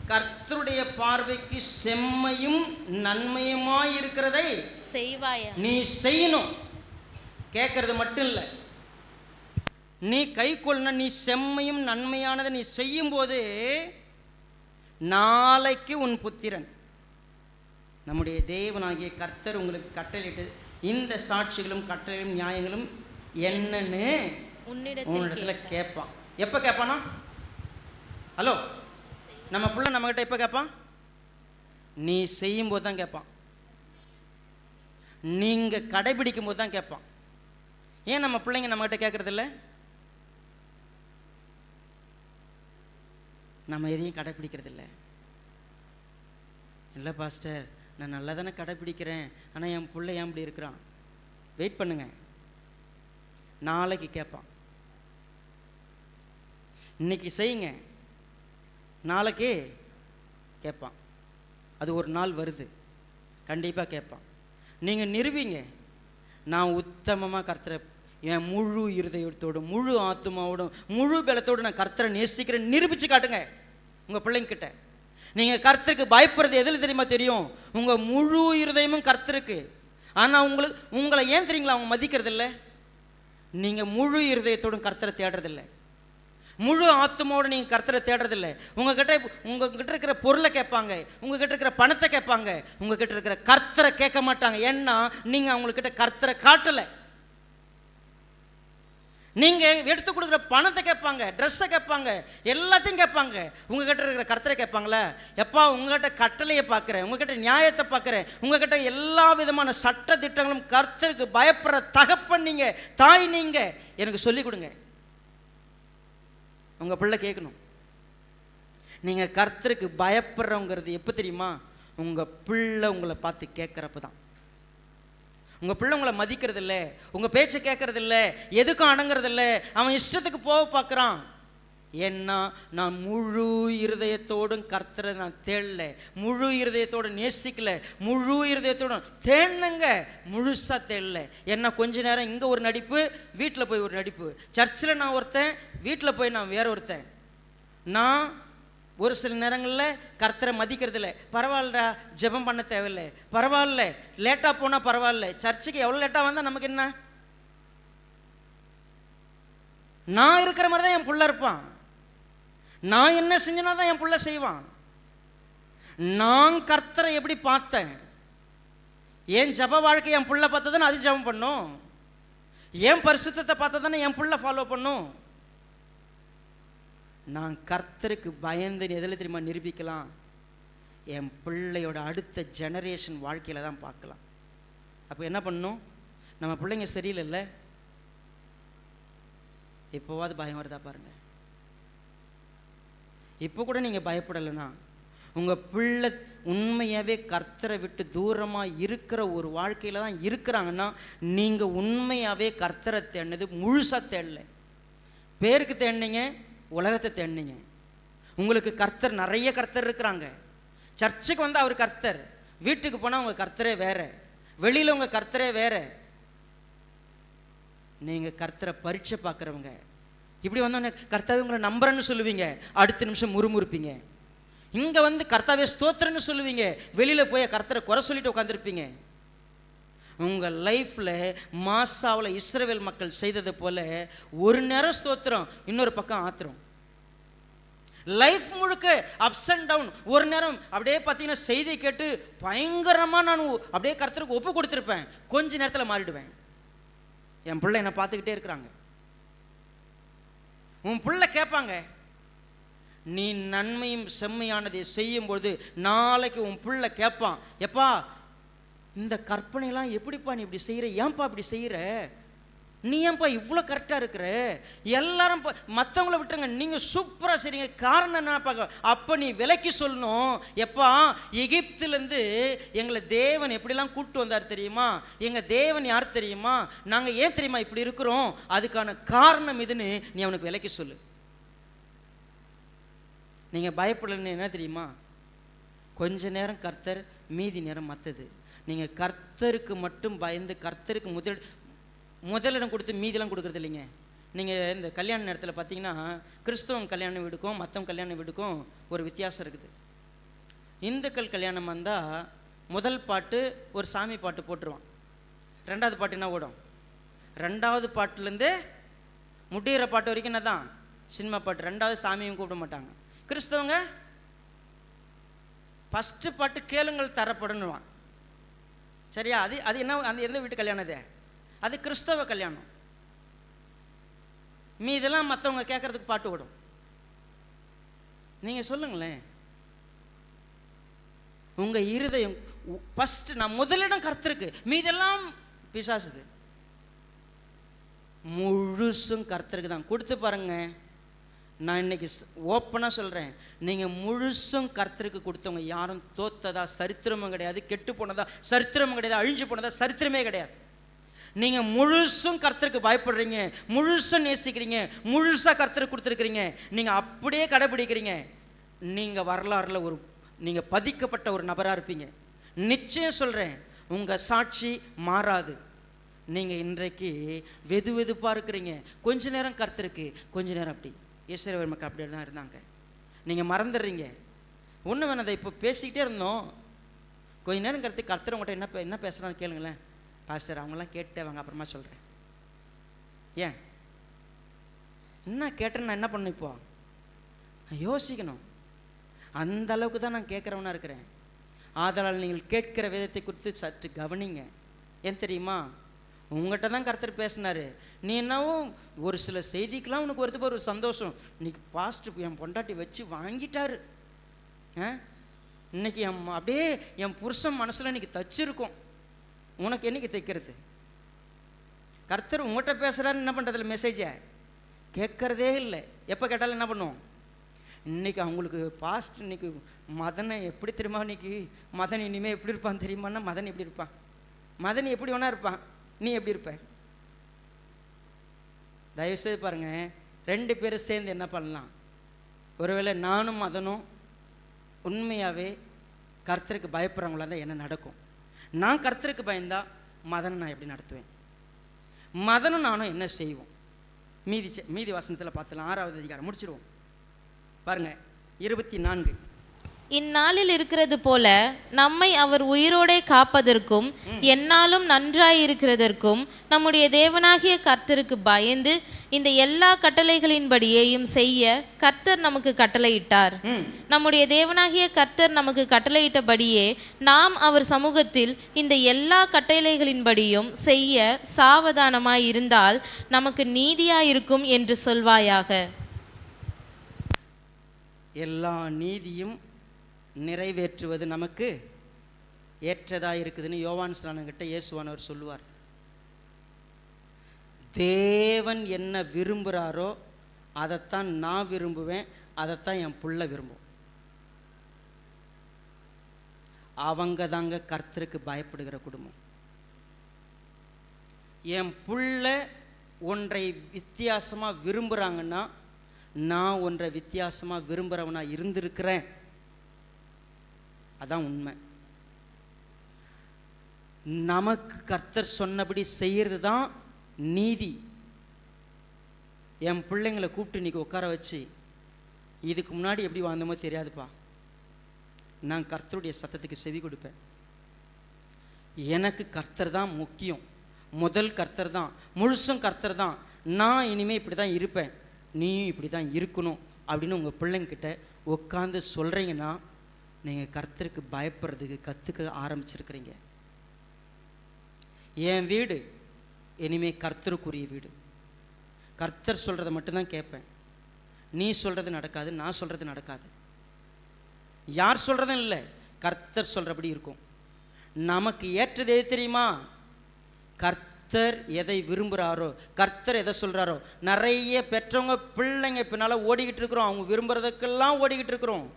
கர்த்தருடைய பார்வைக்கு செம்மையும் நன்மையுமாய் இருக்கிறதை செய்வாயா, நீ செய்யணும். கேட்கறது மட்டும் இல்லை, நீ கை கொள்ளணும். நீ செம்மையும் நன்மையானதை நீ செய்யும் போது நாளைக்கு உன் புத்திரன், நம்முடைய தேவனாகிய கர்த்தர் உங்களுக்கு கட்டளையிட்டு இந்த சாட்சிகளும் கட்டளையும் நியாயங்களும் என்னன்னு உன்னிடத்துல கேட்பான். எப்போ கேட்பானா? ஹலோ, நம்ம பிள்ளை நம்மகிட்ட எப்போ கேட்பான்? நீ செய்யும் போது தான் கேட்பான், நீங்கள் கடைபிடிக்கும் போது தான் கேட்பான். ஏன் நம்ம பிள்ளைங்க நம்மகிட்ட கேட்கறதில்ல? நம்ம எதையும் கடைப்பிடிக்கிறதில்ல. இல்லை பாஸ்டர், நான் நல்லா தானே கடைப்பிடிக்கிறேன், ஆனால் என் பிள்ளை ஏன் இப்படி இருக்கிறான்? வெயிட் பண்ணுங்க, நாளைக்கு கேட்பான். இன்னைக்கு செய்யுங்க, நாளைக்கு கேட்பான். அது ஒரு நாள் வருது, கண்டிப்பாக கேட்பான். நீங்கள் நிரூபிங்க, நான் உத்தமமாக கர்த்தரை என் முழு இருதயத்தோடும் முழு ஆத்மாவோடும் முழு பலத்தோடு நான் கர்த்தரை நேசிக்கிறேன் நிரூபித்து காட்டுங்க உங்கள் பிள்ளைங்கிட்ட. நீங்கள் கர்த்தருக்கு பயப்படுறது எதில் தெரியுமா தெரியும்? உங்கள் முழு இருதயமும் கர்த்தருக்கு. ஆனால் உங்களை ஏன் தெரியுங்களா அவங்க மதிக்கிறதில்ல? நீங்கள் முழு இருதயத்தோடும் கர்த்தரை தேடுறதில்லை, முழு ஆத்மாவோடு நீங்கள் கர்த்தரை தேடுறதில்லை. உங்ககிட்ட இருக்கிற பொருளை கேட்பாங்க, உங்ககிட்ட இருக்கிற பணத்தை கேட்பாங்க, உங்ககிட்ட இருக்கிற கர்த்தரை கேட்க மாட்டாங்க. ஏன்னா நீங்கள் அவங்கக்கிட்ட கர்த்தரை காட்டலை. நீங்கள் எடுத்து கொடுக்குற பணத்தை கேட்பாங்க, ட்ரெஸ்ஸை கேட்பாங்க, எல்லாத்தையும் கேட்பாங்க. உங்ககிட்ட இருக்கிற கர்த்தரை கேட்பாங்களே, எப்பா உங்ககிட்ட கட்டளையை பார்க்குறேன், உங்ககிட்ட நியாயத்தை பார்க்குறேன், உங்ககிட்ட எல்லா விதமான சட்ட திட்டங்களும் கர்த்தருக்கு பயப்படுற தகப்பன் நீங்கள், தாய் நீங்கள், எனக்கு சொல்லிக் கொடுங்க. உங்கள் பிள்ளை கேட்கணும். நீங்கள் கர்த்தருக்கு பயப்படுறவங்கிறது எப்போ தெரியுமா? உங்கள் பிள்ளை உங்களை பார்த்து கேட்குறப்ப தான். உங்கள் பிள்ளை உங்களை மதிக்கிறது இல்லை, உங்கள் பேச்சை கேட்கறது இல்லை, எதுக்கும் அடங்கிறதில்ல, அவன் இஷ்டத்துக்கு போக பார்க்குறான். ஏன்னா நான் முழு இருதயத்தோடும் கர்த்தரை நான் தேடல, முழு இருதயத்தோடு நேசிக்கல, முழு இருதயத்தோடு தேடினங்க, முழுசாக தேடல. ஏன்னா கொஞ்ச நேரம் இங்கே ஒரு நடிப்பு, வீட்டில் போய் ஒரு நடிப்பு, சர்ச்சில் நான் ஒருத்தன், வீட்டில் போய் நான் வேற ஒருத்தன். நான் ஒரு சில நேரங்களில் கர்த்தரை மதிக்கிறது இல்லை. பரவாயில்லடா, ஜெபம் பண்ண தேவையில்லை, பரவாயில்ல, லேட்டாக போனால் பரவாயில்ல, சர்ச்சுக்கு எவ்வளோ லேட்டாக வந்தால் நமக்கு என்ன? நான் இருக்கிற மாதிரி தான் என் பிள்ளை இருப்பான், நான் என்ன செஞ்சனா தான் என் பிள்ளை செய்வான். நான் கர்த்தரை எப்படி பார்த்தேன், என் ஜப வாழ்க்கை என் பிள்ளை பார்த்தா தானே அது ஜபம் பண்ணும், என் பரிசுத்தத்தை பார்த்தா தானே என் பிள்ளை ஃபாலோ பண்ணும். நான் கர்த்தருக்கு பயந்து எதில் தெரியுமா நிரூபிக்கலாம்? என் பிள்ளையோட அடுத்த ஜெனரேஷன் வாழ்க்கையில் தான் பார்க்கலாம். அப்போ என்ன பண்ணணும்? நம்ம பிள்ளைங்க சரியில்லைல்ல, இப்போவாது பயம் வருதா பாருங்கள். இப்போ கூட நீங்கள் பயப்படலைன்னா உங்கள் பிள்ளை உண்மையாகவே கர்த்தரை விட்டு தூரமாக இருக்கிற ஒரு வாழ்க்கையில் தான் இருக்கிறாங்கன்னா, நீங்கள் உண்மையாகவே கர்த்தரை தேடினது முழுசாக தேடல. பேருக்கு தேடினீங்க, உலகத்தை தேடினீங்க. உங்களுக்கு கர்த்தர், நிறைய கர்த்தர் இருக்கிறாங்க. சர்ச்சுக்கு வந்து அவர் கர்த்தர், வீட்டுக்கு போனால் உங்கள் கர்த்தரே வேற, வெளியில் உங்கள் கர்த்தரே வேற. நீங்கள் கர்த்தரை பரீட்சை பார்க்குறவங்க. இப்படி வந்தோடனே கர்த்தாவே உங்களை நம்புறேன்னு சொல்லுவீங்க, அடுத்த நிமிஷம் முறுமுறுப்பீங்க. இங்கே வந்து கர்த்தாவே ஸ்தோத்திரன்னு சொல்லுவீங்க, வெளியில் போய் கர்த்தரை குறை சொல்லிட்டு உட்காந்துருப்பீங்க. உங்கள் லைஃப்பில் மாசாவில் இஸ்ரவேல் மக்கள் செய்தது போல ஒரு நேரம் ஸ்தோத்திரம், இன்னொரு பக்கம் ஆத்திரம். லைஃப் முழுக்க அப்ஸ் அண்ட் டவுன். ஒரு நேரம் அப்படியே பார்த்தீங்கன்னா செய்தி கேட்டு பயங்கரமாக நான் அப்படியே கர்த்தருக்கு ஒப்பு கொடுத்துருப்பேன், கொஞ்ச நேரத்தில் மாறிடுவேன். என் பிள்ளை என்னை பார்த்துக்கிட்டே இருக்கிறாங்க. உன் பிள்ளை கேட்பாங்க, நீ நன்மையும் செம்மையானதை செய்யும்போது நாளைக்கு உன் பிள்ளை கேட்பான், எப்பா இந்த கற்பனைலாம் எப்படிப்பா நீ இப்படி செய்கிற, ஏன்பா இப்படி செய்கிற, நீ ஏன்பா இவ்வளோ கரெக்டாக இருக்கிற, எல்லாரும் மற்றவங்கள விட்டுருங்க, நீங்கள் சூப்பராக செய்றீங்க, காரணம் என்ன பார்க்க. அப்போ நீ விலைக்கு சொல்லணும், எப்பா எகிப்திலேருந்து எங்களை தேவன் எப்படிலாம் கூப்பிட்டு வந்தார் தெரியுமா, எங்கள் தேவன் யார் தெரியுமா, நாங்கள் ஏன் தெரியுமா இப்படி இருக்கிறோம், அதுக்கான காரணம் இதுன்னு நீ அவனுக்கு விலைக்கு சொல்லு. நீங்கள் பயப்படலன்னு என்ன தெரியுமா, கொஞ்ச நேரம் கர்த்தர், மீதி நேரம் மற்றது. நீங்கள் கர்த்தருக்கு மட்டும் பயந்து கர்த்தருக்கு முதலிடம் கொடுத்து மீதிலாம் கொடுக்குறது இல்லைங்க. நீங்கள் இந்த கல்யாண நேரத்தில் பார்த்தீங்கன்னா கிறிஸ்தவன் கல்யாண வீடுக்கும் மற்றவங்க கல்யாண வீடுக்கும் ஒரு வித்தியாசம் இருக்குது. இந்துக்கள் கல்யாணம் வந்தால் முதல் பாட்டு ஒரு சாமி பாட்டு போட்டுருவான், ரெண்டாவது பாட்டு என்ன ஓடும், ரெண்டாவது பாட்டுலேருந்து முடிகிற பாட்டு வரைக்கும் என்ன தான் சினிமா பாட்டு, ரெண்டாவது சாமியும் கூப்பிட மாட்டாங்க. கிறிஸ்தவங்க ஃபஸ்ட்டு பாட்டு கேளுங்கள் தரப்படுன்னுவான். சரியா? அது என்ன, அந்த எந்த வீட்டு கல்யாணம் அது, அது கிறிஸ்தவ கல்யாணம். மீதெல்லாம் மற்றவங்க கேட்கறதுக்கு பாட்டு ஓடும். நீங்கள் சொல்லுங்களேன், உங்கள் இருதயம் ஃபஸ்ட்டு நான் முதலிடம் கர்த்தருக்கு, மீதெல்லாம் பிசாசுது. முழுசும் கர்த்தருக்கு தான். கொடுத்து பாருங்க. நான் இன்னைக்கு ஓப்பனாக சொல்கிறேன், நீங்கள் முழுசும் கர்த்தருக்கு கொடுத்தவங்க யாரும் தோத்ததா சரித்திரமும் கிடையாது, கெட்டு போனதா சரித்திரமும் கிடையாது, அழிஞ்சு போனதா சரித்திரமே கிடையாது. நீங்கள் முழுசும் கர்த்தருக்கு பயப்படுறீங்க, முழுசும் நேசிக்கிறீங்க, முழுசாக கர்த்தருக்கு கொடுத்துருக்கிறீங்க, நீங்கள் அப்படியே கடைபிடிக்கிறீங்க, நீங்கள் வரலாறுல ஒரு நீங்கள் பதிக்கப்பட்ட ஒரு நபராக இருப்பீங்க. நிச்சயம் சொல்கிறேன், உங்கள் சாட்சி மாறாது. நீங்கள் இன்றைக்கு வெது வெதுப்பாக இருக்கிறீங்க, கொஞ்ச நேரம் கர்த்தருக்கு, கொஞ்ச நேரம் அப்படி. இஸ்ரவேல் மக்கள் அப்படி தான் இருந்தாங்க. நீங்கள் மறந்துடுறீங்க. ஒன்று வேணும், அதை இப்போ பேசிக்கிட்டே இருந்தோம், கொஞ்ச நேரம் கர்த்தர் உங்கள்கிட்ட என்ன பேசுகிறான்னு கேளுங்களேன். பாஸ்டர் அவங்களாம் கேட்டு வாங்க, அப்புறமா சொல்கிறேன். ஏன் என்ன கேட்டேன்னு நான் என்ன பண்ண, இப்போ யோசிக்கணும். அந்த அளவுக்கு தான் நான் கேட்குறவனா இருக்கிறேன். ஆதலால் நீங்கள் கேட்கிற விதத்தை குறித்து சற்று கவனிங்க. ஏன் தெரியுமா, உங்கள்கிட்ட தான் கர்த்தர் பேசினார். நீ என்னவும் ஒரு சில செய்திக்கெலாம் உனக்கு ஒருத்தப்போ ஒரு சந்தோஷம், இன்னைக்கு பாஸ்டர் என் பொண்டாட்டி வச்சு வாங்கிட்டாரு, இன்னைக்கு அப்படியே என் புருஷன் மனசில் இன்னைக்கு தச்சிருக்கோம். உனக்கு என்னைக்கு தைக்கிறது? கர்த்தர் உங்கள்கிட்ட பேசுகிறாரு, என்ன பண்ணுறதில்ல, மெசேஜை கேட்குறதே இல்லை. எப்போ கேட்டாலும் என்ன பண்ணுவோம், இன்றைக்கி அவங்களுக்கு பாஸ்ட் இன்னைக்கு மதனை எப்படி தெரியுமா, இன்னைக்கு மதன் இனிமேல் எப்படி இருப்பான் தெரியுமான்னா, மதன் எப்படி இருப்பான், மதன் எப்படி வேணா இருப்பான், நீ எப்படி இருப்ப? தயவுசெய்து பாருங்கள், ரெண்டு பேரும் சேர்ந்து என்ன பண்ணலாம், ஒருவேளை நானும் மதனும் உண்மையாகவே கர்த்தருக்கு பயப்படுறவங்களா தான் என்ன நடக்கும். நான் கர்த்தருக்கு பயந்தா மதனை நான் எப்படி நடத்துவேன், மதனும் நானும் என்ன செய்வோம். மீதி வசனத்தில் பார்த்துலாம். 6வது அதிகாரம் முடிச்சிருவோம் பாருங்கள். 24. இந்நாளில் இருக்கிறது போல நம்மை அவர் உயிரோடே காப்பதற்கும் எந்நாளும் நன்றாயிருக்கிறதற்கும் நம்முடைய தேவனாகிய கர்த்தருக்கு பயந்து இந்த எல்லா கட்டளைகளின்படியேயும் செய்ய கர்த்தர் நமக்கு கட்டளையிட்டார். நம்முடைய தேவனாகிய கர்த்தர் நமக்கு கட்டளையிட்டபடியே நாம் அவர் சமூகத்தில் இந்த எல்லா கட்டளைகளின்படியும் செய்ய சாவதானமாய் இருந்தால் நமக்கு நீதியாயிருக்கும் என்று சொல்வாயாக. எல்லா நீதியும் நிறைவேற்றுவது நமக்கு ஏற்றதாக இருக்குதுன்னு யோவான் ஸ்நானங்கிட்ட இயேசுவானவர் சொல்லுவார். தேவன் என்ன விரும்புகிறாரோ அதைத்தான் நான் விரும்புவேன், அதைத்தான் என் புள்ள விரும்பும். அவங்க தாங்க கர்த்தருக்கு பயப்படுகிற குடும்பம். என் புள்ள ஒன்றை வித்தியாசமாக விரும்புகிறாங்கன்னா நான் ஒன்றை வித்தியாசமாக விரும்புகிறவனா இருந்திருக்கிறேன். அதான் உண்மை. நமக்கு கர்த்தர் சொன்னபடி செய்கிறது தான் நீதி. என் பிள்ளைங்களை கூப்பிட்டு இன்றைக்கி உட்கார வச்சு, இதுக்கு முன்னாடி எப்படி வாழ்ந்தோமோ தெரியாதுப்பா, நான் கர்த்தருடைய சத்தத்துக்கு செவி கொடுப்பேன். எனக்கு கர்த்தர் தான் முக்கியம், முதல் கர்த்தர் தான், முழுசும் கர்த்தர் தான், நான் இனிமேல் இப்படி தான் இருப்பேன், நீயும் இப்படி தான் இருக்கணும் அப்படின்னு உங்கள் பிள்ளைங்கிட்ட உட்காந்து சொல்கிறீங்கன்னா நீங்கள் கர்த்தருக்கு பயப்படுறதுக்கு கற்றுக்க ஆரம்பிச்சிருக்கிறீங்க. என் வீடு இனிமேல் கர்த்தருக்குரிய வீடு. கர்த்தர் சொல்கிறத மட்டும்தான் கேட்பேன். நீ சொல்கிறது நடக்காது, நான் சொல்கிறது நடக்காது. யார் சொல்கிறதும் இல்லை, கர்த்தர் சொல்கிறபடி இருக்கும். நமக்கு ஏற்றது எது தெரியுமா? கர்த்தர் எதை விரும்புகிறாரோ, கர்த்தர் எதை சொல்கிறாரோ. நிறைய பெற்றவங்க பிள்ளைங்க பின்னால் ஓடிக்கிட்டு இருக்கிறோம், அவங்க விரும்புகிறதுக்கெல்லாம் ஓடிக்கிட்டு இருக்கிறோம்.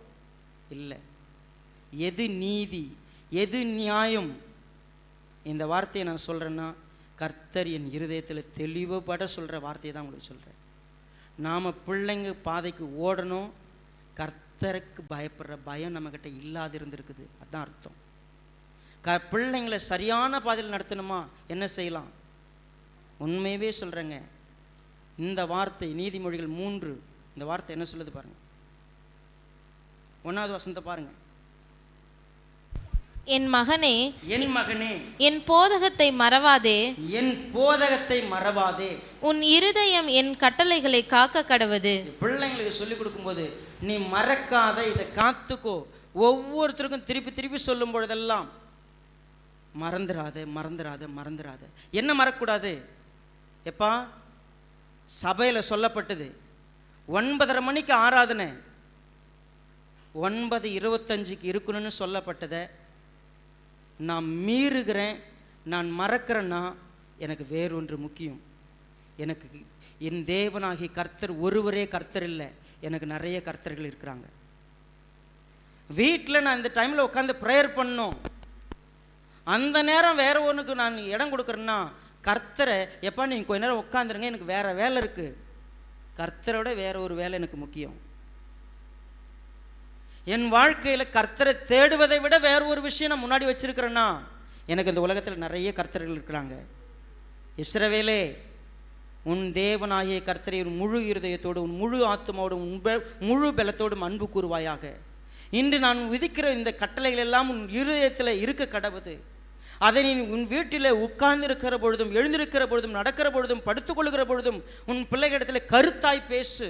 இல்லை, எது நீதி, எது நியாயம், இந்த வார்த்தையை நான் சொல்கிறேன்னா கர்த்தர் என் இருதயத்தில் தெளிவுபட சொல்கிற வார்த்தையை தான் உங்களுக்கு சொல்கிறேன். நாம் பிள்ளைங்க பாதைக்கு ஓடணும். கர்த்தருக்கு பயப்படுற பயம் நம்மக்கிட்ட இல்லாது இருந்திருக்குது, அதுதான் அர்த்தம். பிள்ளைங்களை சரியான பாதையில் நடத்தணுமா என்ன செய்யலாம்? உண்மையவே சொல்கிறேங்க, இந்த வார்த்தை நீதிமொழிகள் 3 இந்த வார்த்தை என்ன சொல்லுது பாருங்கள். 1வது வசனத்தை பாருங்கள். என் மகனே, என் மகனே, என் போதகத்தை மறவாதே, என் போதகத்தை மறவாதே. உன் இருதயம் என் கட்டளைகளை காக்க கடவது. பிள்ளைங்களுக்கு சொல்லிக் கொடுக்கும்போது நீ மறக்காத, இதை காத்துக்கோ. ஒவ்வொருத்தருக்கும் திருப்பி திருப்பி சொல்லும் பொழுதெல்லாம் மறந்துடாத மறந்துடாத மறந்துடாத. என்ன மறக்கக்கூடாது? எப்பா சபையில் சொல்லப்பட்டது 9:30 மணிக்கு ஆராதனை, 9:25 இருக்கணும்னு சொல்லப்பட்டதை நான் மீறுகிறேன், நான் மறக்கிறேன்னா எனக்கு வேறொன்று முக்கியம். எனக்கு என் தேவனாகிய கர்த்தர் ஒருவரே கர்த்தர் இல்லை, எனக்கு நிறைய கர்த்தர்கள் இருக்கிறாங்க. வீட்டில் நான் இந்த டைமில் உட்காந்து ப்ரேயர் பண்ணணும், அந்த நேரம் வேற ஒன்றுக்கு நான் இடம் கொடுக்குறேன்னா கர்த்தரை எப்பா நீங்கள் கொஞ்ச நேரம் உட்காந்துருங்க, எனக்கு வேற வேலை இருக்குது. கர்த்தரோட வேற ஒரு வேலை எனக்கு முக்கியம். என் வாழ்க்கையில் கர்த்தரை தேடுவதை விட வேற ஒரு விஷயம் நான் முன்னாடி வச்சிருக்கிறேன்னா எனக்கு இந்த உலகத்தில் நிறைய கர்த்தர்கள் இருக்கிறாங்க. இஸ்ரவேலே, உன் தேவனாகிய கர்த்தரை உன் முழு இருதயத்தோடு, உன் முழு ஆத்மாவோடு, உன் முழு பலத்தோடும் அன்பு கூறுவாயாக. இன்று நான் விதிக்கிற இந்த கட்டளைகள் எல்லாம் உன் இருதயத்தில் இருக்க கடவுது. அதை நீ உன் வீட்டில் உட்கார்ந்து இருக்கிற பொழுதும், எழுந்திருக்கிற பொழுதும், நடக்கிற பொழுதும், படுத்துக்கொள்கிற பொழுதும் உன் பிள்ளைகளிடத்தில் கருத்தாய் பேசு.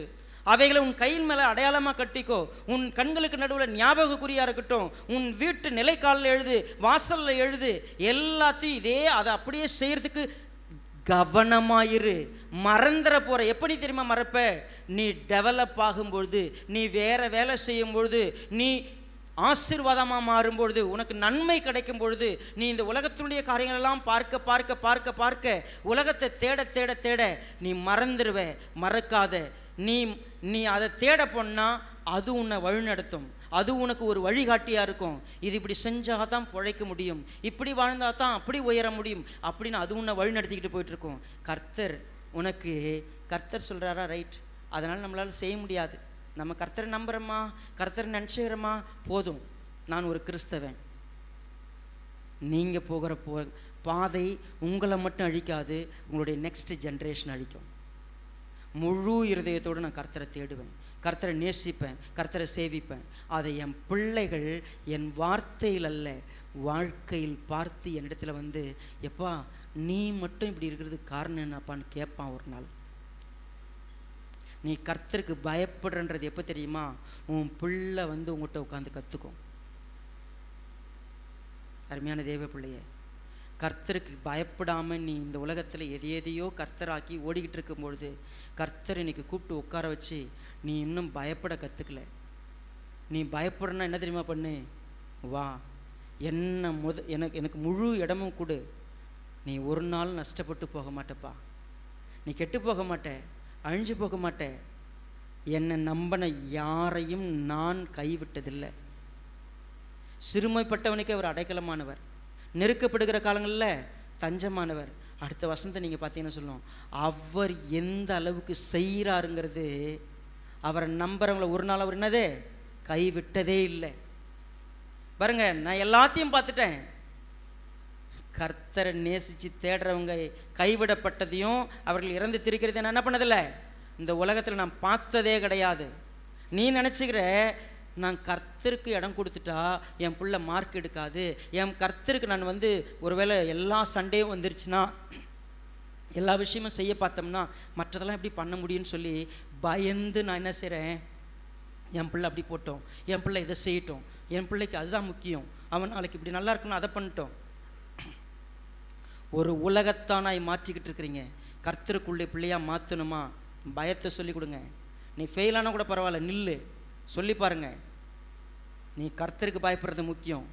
அவைகளை உன் கையின் மேலே அடையாளமாக கட்டிக்கோ. உன் கண்களுக்கு நடுவில் ஞாபகக்குறியாக இருக்கட்டும். உன் வீட்டு நிலைக்காலில் எழுது, வாசலில் எழுது. எல்லாத்தையும் இதே அதை அப்படியே செய்கிறதுக்கு கவனமாயிரு. மறந்துட போகிற. எப்படி தெரியுமா மறப்ப? நீ டெவலப் ஆகும்பொழுது, நீ வேற வேலை செய்யும் பொழுது, நீ ஆசீர்வாதமாக மாறும்பொழுது, உனக்கு நன்மை கிடைக்கும் பொழுது, நீ இந்த உலகத்தினுடைய காரியங்களெல்லாம் பார்க்க பார்க்க பார்க்க பார்க்க உலகத்தை தேட தேட தேட நீ மறந்துடுவ. மறக்காத. நீ அதை தேட போனால் அது உன்னை வழிநடத்தும், அது உனக்கு ஒரு வழிகாட்டியாக இருக்கும். இது இப்படி செஞ்சால் தான் பிழைக்க முடியும், இப்படி வாழ்ந்தால் தான் அப்படி உயர முடியும் அப்படின்னு அது உன்னை வழிநடத்திக்கிட்டு போயிட்டுருக்கோம். கர்த்தர் சொல்கிறாரா, ரைட், அதனால் நம்மளால் செய்ய முடியாது. நம்ம கர்த்தரை நம்புகிறோமா, கர்த்தரை நினச்சிக்கிறோமா, போதும் நான் ஒரு கிறிஸ்தவன். நீங்கள் போகிற பாதை உங்களை மட்டும் அழிக்காது, உங்களுடைய நெக்ஸ்ட் ஜென்ரேஷன் அழிக்கும். முழு இருதயத்தோடு நான் கர்த்தரை தேடுவேன், கர்த்தரை நேசிப்பேன், கர்த்தரை சேவிப்பேன். அதை என் பிள்ளைகள் என் வார்த்தையில் அல்ல வாழ்க்கையில் பார்த்து என்னிடத்துல வந்து, எப்பா நீ மட்டும் இப்படி இருக்கிறதுக்கு காரணம் என்னப்பான்னு கேட்பான். ஒரு நாள் நீ கர்த்தருக்கு பயப்படுறன்றது எப்போ தெரியுமா? உன் பிள்ளை வந்து உங்கள்கிட்ட உட்காந்து கற்றுக்கும். அருமையான தேவ பிள்ளையே, கர்த்தருக்கு பயப்படாமல் நீ இந்த உலகத்தில் எதையோ கர்த்தராக்கி ஓடிக்கிட்டு இருக்கும்பொழுது கர்த்தர் இன்னைக்கு கூப்பிட்டு உட்கார வச்சு நீ இன்னும் பயப்பட கற்றுக்கல. நீ பயப்படுறனா என்ன தெரியுமா பண்ணு? வா, எனக்கு முழு இடமும் கொடு. நீ ஒரு நாள் நஷ்டப்பட்டு போக மாட்டேப்பா, நீ கெட்டு போக மாட்டே, அழிஞ்சு போக மாட்டே. என்னை நம்பின யாரையும் நான் கைவிட்டதில்லை. சிறுமைப்பட்டவனுக்கு அவர் அடைக்கலமானவர், நெருக்கப்படுகிற காலங்களில் தஞ்சமானவர். அடுத்த வசனத்தை நீங்கள் பார்த்தீங்கன்னா சொல்லுவோம், அவர் எந்த அளவுக்கு செய்கிறாருங்கிறது, அவரை நம்புறவங்களை ஒரு நாள் அவர் என்னதே கைவிட்டதே இல்லை. பாருங்க, நான் எல்லாத்தையும் பார்த்துட்டேன். கர்த்தரை நேசித்து தேடுறவங்க கைவிடப்பட்டதையும் அவர்கள் இறந்து திரிக்கிறதையும் நான் என்ன பண்ணதில்லை, இந்த உலகத்தில் நான் பார்த்ததே கிடையாது. நீ நினச்சிக்கிற நான் கர்த்தருக்கு இடம் கொடுத்துட்டா என் பிள்ளை மார்க் எடுக்காது, என் கர்த்தருக்கு நான் ஒருவேளை எல்லா சண்டேயும் வந்துருச்சுன்னா, எல்லா விஷயமும் செய்ய பார்த்தோம்னா மற்றதெல்லாம் எப்படி பண்ண முடியும்னு சொல்லி பயந்து நான் என்ன செய்கிறேன், என் பிள்ளை அப்படி போட்டோம், என் பிள்ளை இதை செய்யட்டும், என் பிள்ளைக்கு அதுதான் முக்கியம், அவன் நாளைக்கு இப்படி நல்லா இருக்கணும், அதை பண்ணிட்டோம். ஒரு உலகத்தானாய் மாற்றிக்கிட்டு இருக்கிறீங்க. கர்த்தருக்குள்ளே பிள்ளையாக மாற்றணுமா, பயத்தை சொல்லிக் கொடுங்க. நீ ஃபெயிலானா கூட பரவாயில்ல, நில்லு, சொல்லி பாருங்க. நீ கர்த்தருக்கு பயப்படுறது முக்கியம்.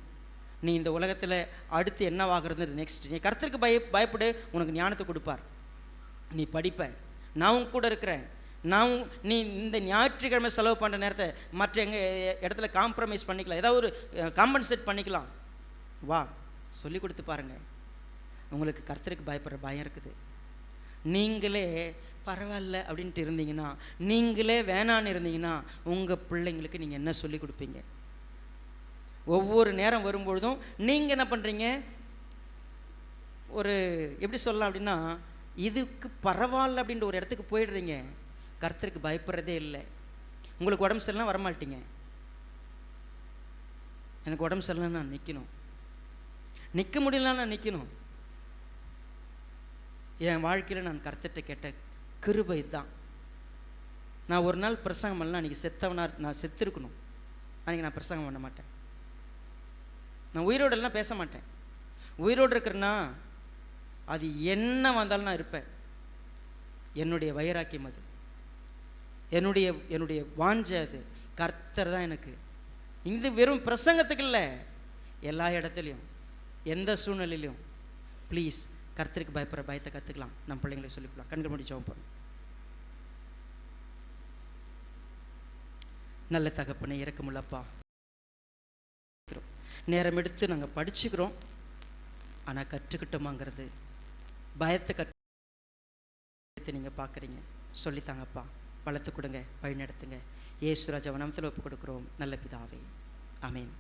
நீ இந்த உலகத்தில் அடுத்து என்னவாகிறது நெக்ஸ்ட், நீ கர்த்தருக்கு பயப்படு, உனக்கு ஞானத்தை கொடுப்பார், நீ படிப்ப. நான் உன் கூட இருக்கிறேன். நீ இந்த ஞாயிற்றுக்கிழமை செலவு பண்ணுற நேரத்தை மற்ற இடத்துல காம்ப்ரமைஸ் பண்ணிக்கலாம், ஏதாவது ஒரு காம்பன்சேட் பண்ணிக்கலாம். வா, சொல்லி கொடுத்து பாருங்கள். உங்களுக்கு கர்த்தருக்கு பயப்படுற பயம் இருக்குது. நீங்களே பரவாயில்ல அப்படின்ட்டு இருந்தீங்கன்னா, நீங்களே வேணான்னு இருந்தீங்கன்னா, உங்கள் பிள்ளைங்களுக்கு நீங்கள் என்ன சொல்லி கொடுப்பீங்க? ஒவ்வொரு நேரம் வரும்பொழுதும் நீங்கள் என்ன பண்ணுறீங்க, ஒரு எப்படி சொல்லலாம் அப்படின்னா, இதுக்கு பரவாயில்ல அப்படின்ற ஒரு இடத்துக்கு போயிடுறீங்க. கர்த்தருக்கு பயப்படுறதே இல்லை. உங்களுக்கு உடம்பு சரியில்லைனா வரமாட்டீங்க. எனக்கு உடம்பு சரியில்லைன்னா நான் நிற்கணும், நிற்க முடியலன்னா நான் நிற்கணும். என் வாழ்க்கையில் நான் கர்த்தர்கிட்ட கேட்ட கிருபை தான். நான் ஒரு நாள் பிரசங்கம் பண்ணலாம், அன்றைக்கி நான் செத்துருக்கணும், அன்றைக்கி நான் பிரசங்கம் பண்ண மாட்டேன். நான் உயிரோடெல்லாம் பேச மாட்டேன். உயிரோடு இருக்கிறேன்னா அது என்ன வந்தாலும் நான் இருப்பேன். என்னுடைய வைராக்கியம் அது, என்னுடைய வாஞ்சை அது. கர்த்தர் தான் எனக்கு. இது வெறும் பிரசங்கத்துக்கு இல்லை, எல்லா இடத்துலையும் எந்த சூழ்நிலையிலையும் ப்ளீஸ் கர்த்தருக்கு பயப்படுற பயத்தை கற்றுக்கலாம். நம்ம பிள்ளைங்களுக்கு சொல்லிக்கலாம். கண்கள் மூடி ஜெபம் பண்ணும். நல்ல தகப்பனே, இரக்கமுள்ளப்பா, நேரம் எடுத்து நாங்கள் படிச்சுக்கிறோம், ஆனால் கற்றுக்கிட்டோமாங்கிறது பயத்தை நீங்கள் பார்க்குறீங்க. சொல்லித்தாங்கப்பா, வளர்த்து கொடுங்க, வழி நடத்துங்க. இயேசு ராஜா நாமத்தில் ஒப்பு கொடுக்குறோம் நல்ல பிதாவே, ஆமேன்.